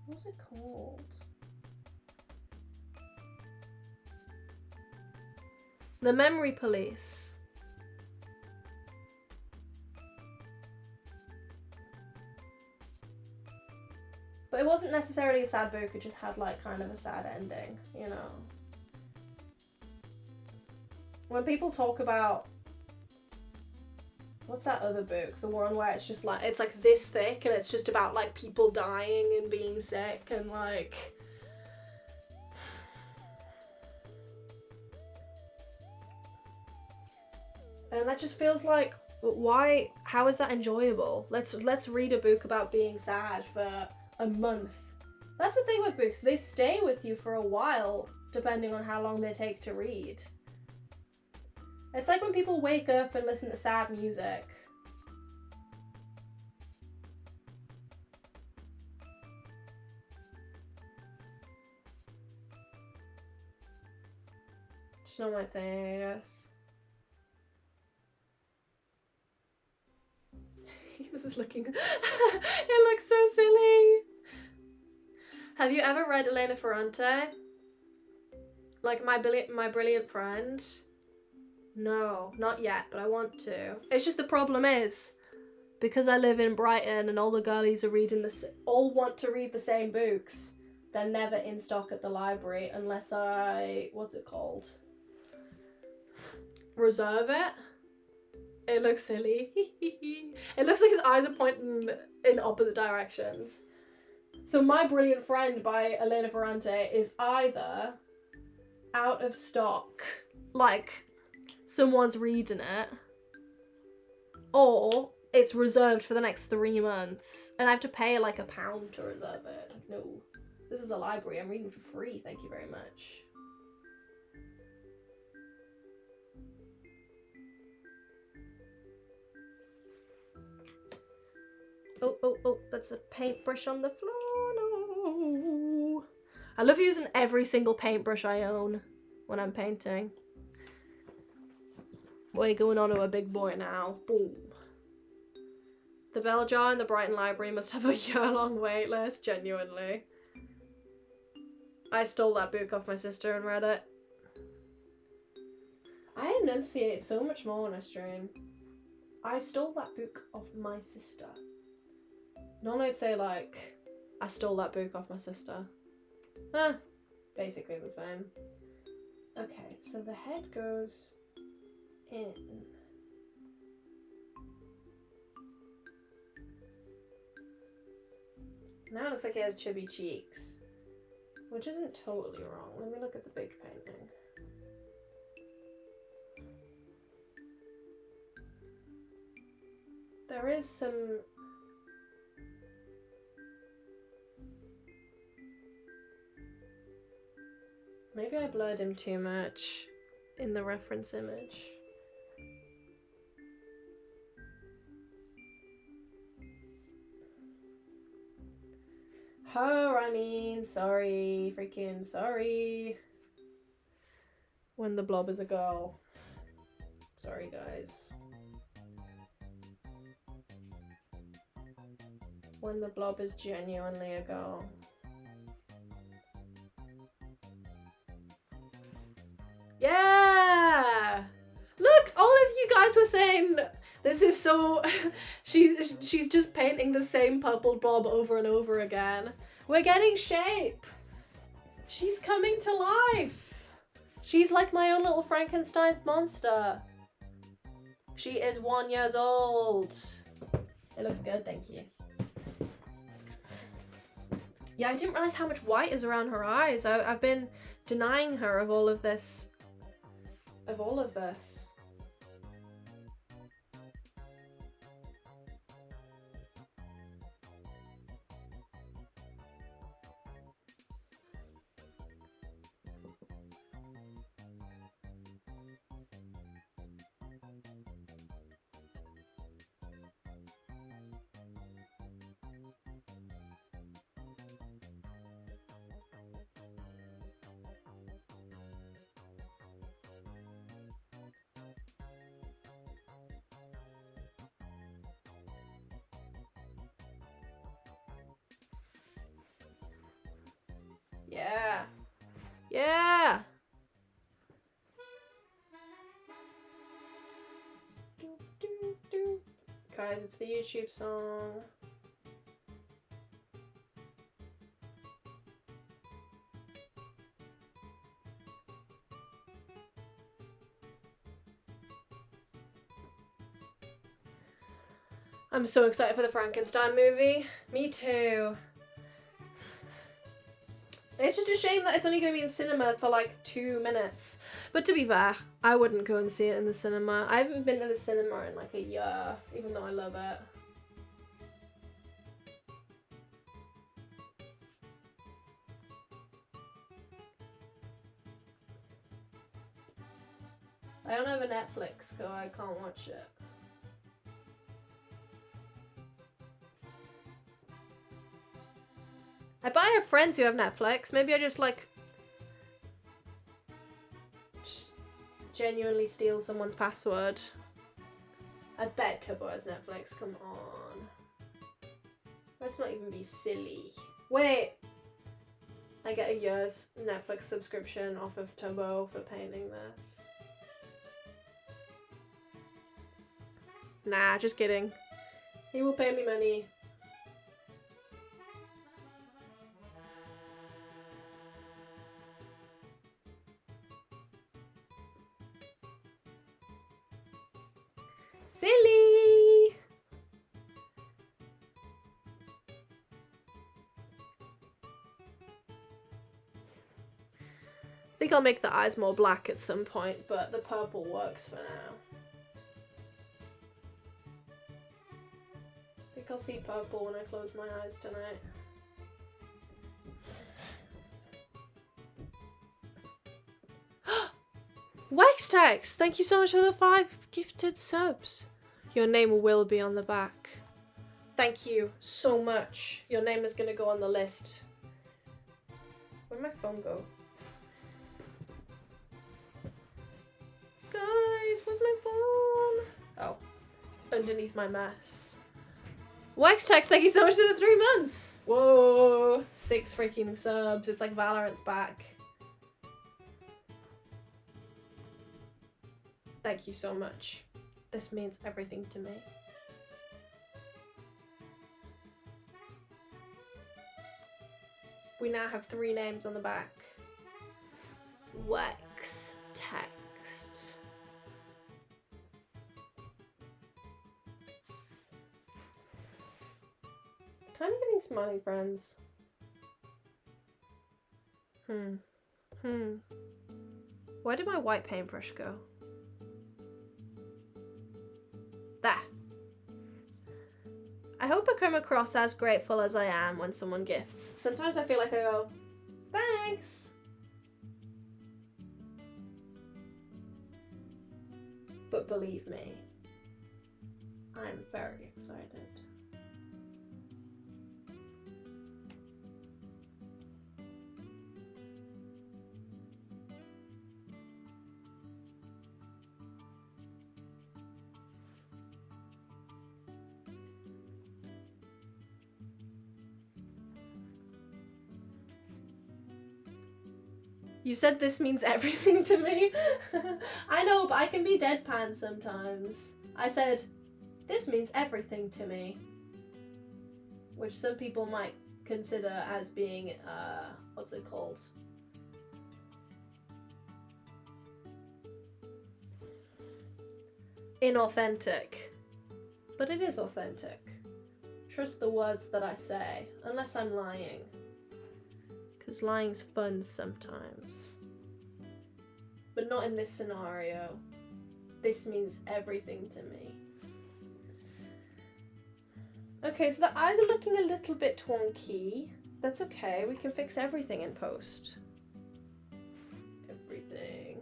What's it called? The Memory Police. But it wasn't necessarily a sad book, it just had like kind of a sad ending, you know. When people talk about, what's that other book? The one where it's just like, it's like this thick and it's just about like people dying and being sick and like... And that just feels like, why, how is that enjoyable? Let's read a book about being sad for a month. That's the thing with books, they stay with you for a while, depending on how long they take to read. It's like when people wake up and listen to sad music. Just not my thing, I guess. This is looking... It looks so silly. Have you ever read Elena Ferrante? Like My Brilliant Friend? No, not yet, but I want to. It's just the problem is, because I live in Brighton and all the girlies are reading this, all want to read the same books, they're never in stock at the library unless I... what's it called? Reserve it? It looks silly. It looks like his eyes are pointing in opposite directions. So My Brilliant Friend by Elena Ferrante is either out of stock, like someone's reading it, or it's reserved for the next 3 months and I have to pay like £1 to reserve it. No, this is a library, I'm reading for free, thank you very much. Oh, that's a paintbrush on the floor, no. I love using every single paintbrush I own when I'm painting. We're going on to a big boy now, boom. The bell jar in the Brighton Library must have a year-long wait list, genuinely. I stole that book off my sister and read it. I enunciate so much more on a stream. I stole that book off my sister. Normally I'd say like, I stole that book off my sister. Basically the same. Okay, so the head goes in. Now it looks like he has chubby cheeks, which isn't totally wrong. Let me look at the big painting. There is some... Maybe I blurred him too much in the reference image. Oh, I mean, sorry, freaking sorry. When the blob is a girl. Sorry, guys. When the blob is genuinely a girl. Yeah! Look, all of you guys were saying this is so... she's just painting the same purple blob over and over again. We're getting shape. She's coming to life. She's like my own little Frankenstein's monster. She is 1 year old. It looks good, thank you. Yeah, I didn't realize how much white is around her eyes. I've been denying her of all of this. Yeah. Yeah. Guys, it's the YouTube song. I'm so excited for the Frankenstein movie. Me too. It's just a shame that it's only going to be in cinema for like 2 minutes. But to be fair, I wouldn't go and see it in the cinema. I haven't been to the cinema in like a year, even though I love it. I don't have a Netflix, so I can't watch it. I have friends who have Netflix. Maybe I just like genuinely steal someone's password. I bet Tubbo has Netflix. Come on. Let's not even be silly. Wait. I get a year's Netflix subscription off of Tubbo for painting this. Nah, just kidding. He will pay me money. Silly! I think I'll make the eyes more black at some point, but the purple works for now. I think I'll see purple when I close my eyes tonight. Wextex, thank you so much for the 5 gifted subs. Your name will be on the back. Thank you so much. Your name is gonna go on the list. Where'd my phone go? Guys, where's my phone? Oh, underneath my mess. Wextex, thank you so much for the 3 months. Whoa, 6 freaking subs. It's like Valorant's back. Thank you so much. This means everything to me. We now have 3 names on the back. Wex text. It's kind of getting Smiley friends. Where did my white paintbrush go? There. I hope I come across as grateful as I am when someone gifts. Sometimes I feel like I go, thanks. But believe me, I'm very excited. You said this means everything to me. I know, but I can be deadpan sometimes. I said, this means everything to me. Which some people might consider as being, what's it called? Inauthentic. But it is authentic. Trust the words that I say, unless I'm lying. Because lying's fun sometimes. But not in this scenario. This means everything to me. Okay, so the eyes are looking a little bit wonky. That's okay, we can fix everything in post. Everything.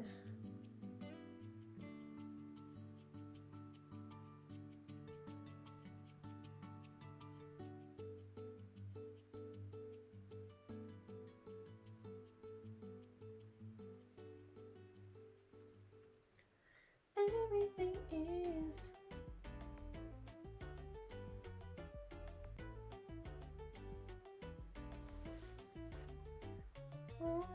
Everything is. Oh.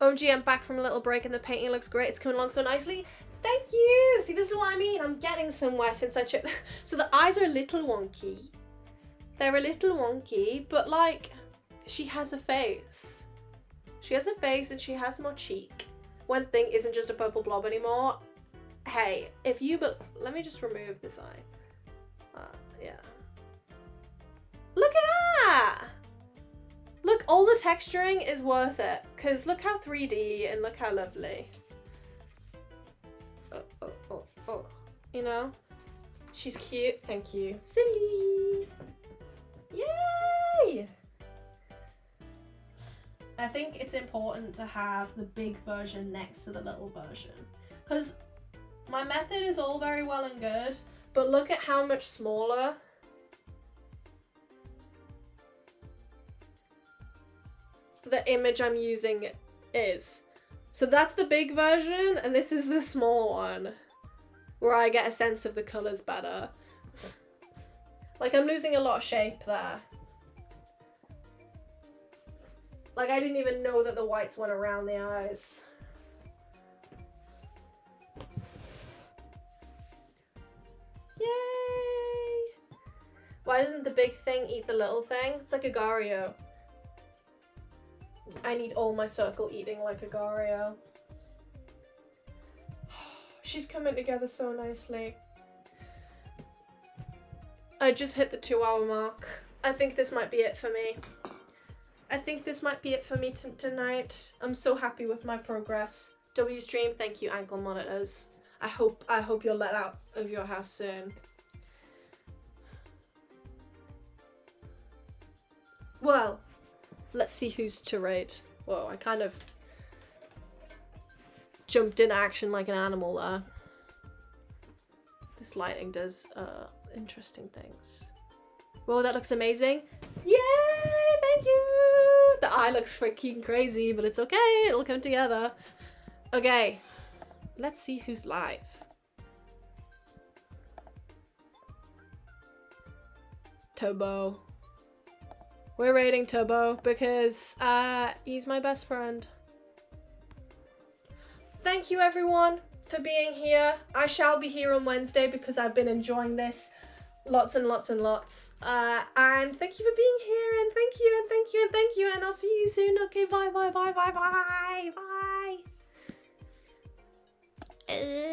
OMG, I'm back from a little break and the painting looks great. It's coming along so nicely. Thank you! See, this is what I mean. I'm getting somewhere since I checked. So the eyes are a little wonky. They're a little wonky, but like, she has a face. She has a face and she has more cheek. One thing isn't just a purple blob anymore. Hey, if you, but let me just remove this eye. Yeah. Look at that! Look, all the texturing is worth it. Because look how 3D and look how lovely. Oh. You know? She's cute. Thank you. Silly! Yay! I think it's important to have the big version next to the little version. Because my method is all very well and good, but look at how much smaller the image I'm using is. So that's the big version, and this is the small one, where I get a sense of the colours better. Like, I'm losing a lot of shape there. Like, I didn't even know that the whites went around the eyes. Yay! Why doesn't the big thing eat the little thing? It's like a Gario. I need all my circle eating like a Gario. She's coming together so nicely. I just hit the 2-hour mark. I think this might be it for me. I think this might be it for me tonight. I'm so happy with my progress. WStream, thank you, ankle monitors. I hope you're let out of your house soon. Well, let's see who's to rate. Whoa, I kind of jumped in action like an animal there. This lighting does interesting things. Whoa, that looks amazing. Yay, thank you. The eye looks freaking crazy, but it's okay. It'll come together. Okay, let's see who's live. Turbo. We're rating Turbo because he's my best friend. Thank you everyone for being here. I shall be here on Wednesday because I've been enjoying this lots and lots and lots. And thank you for being here, and thank you and thank you and thank you, and I'll see you soon. Okay, bye. Uh,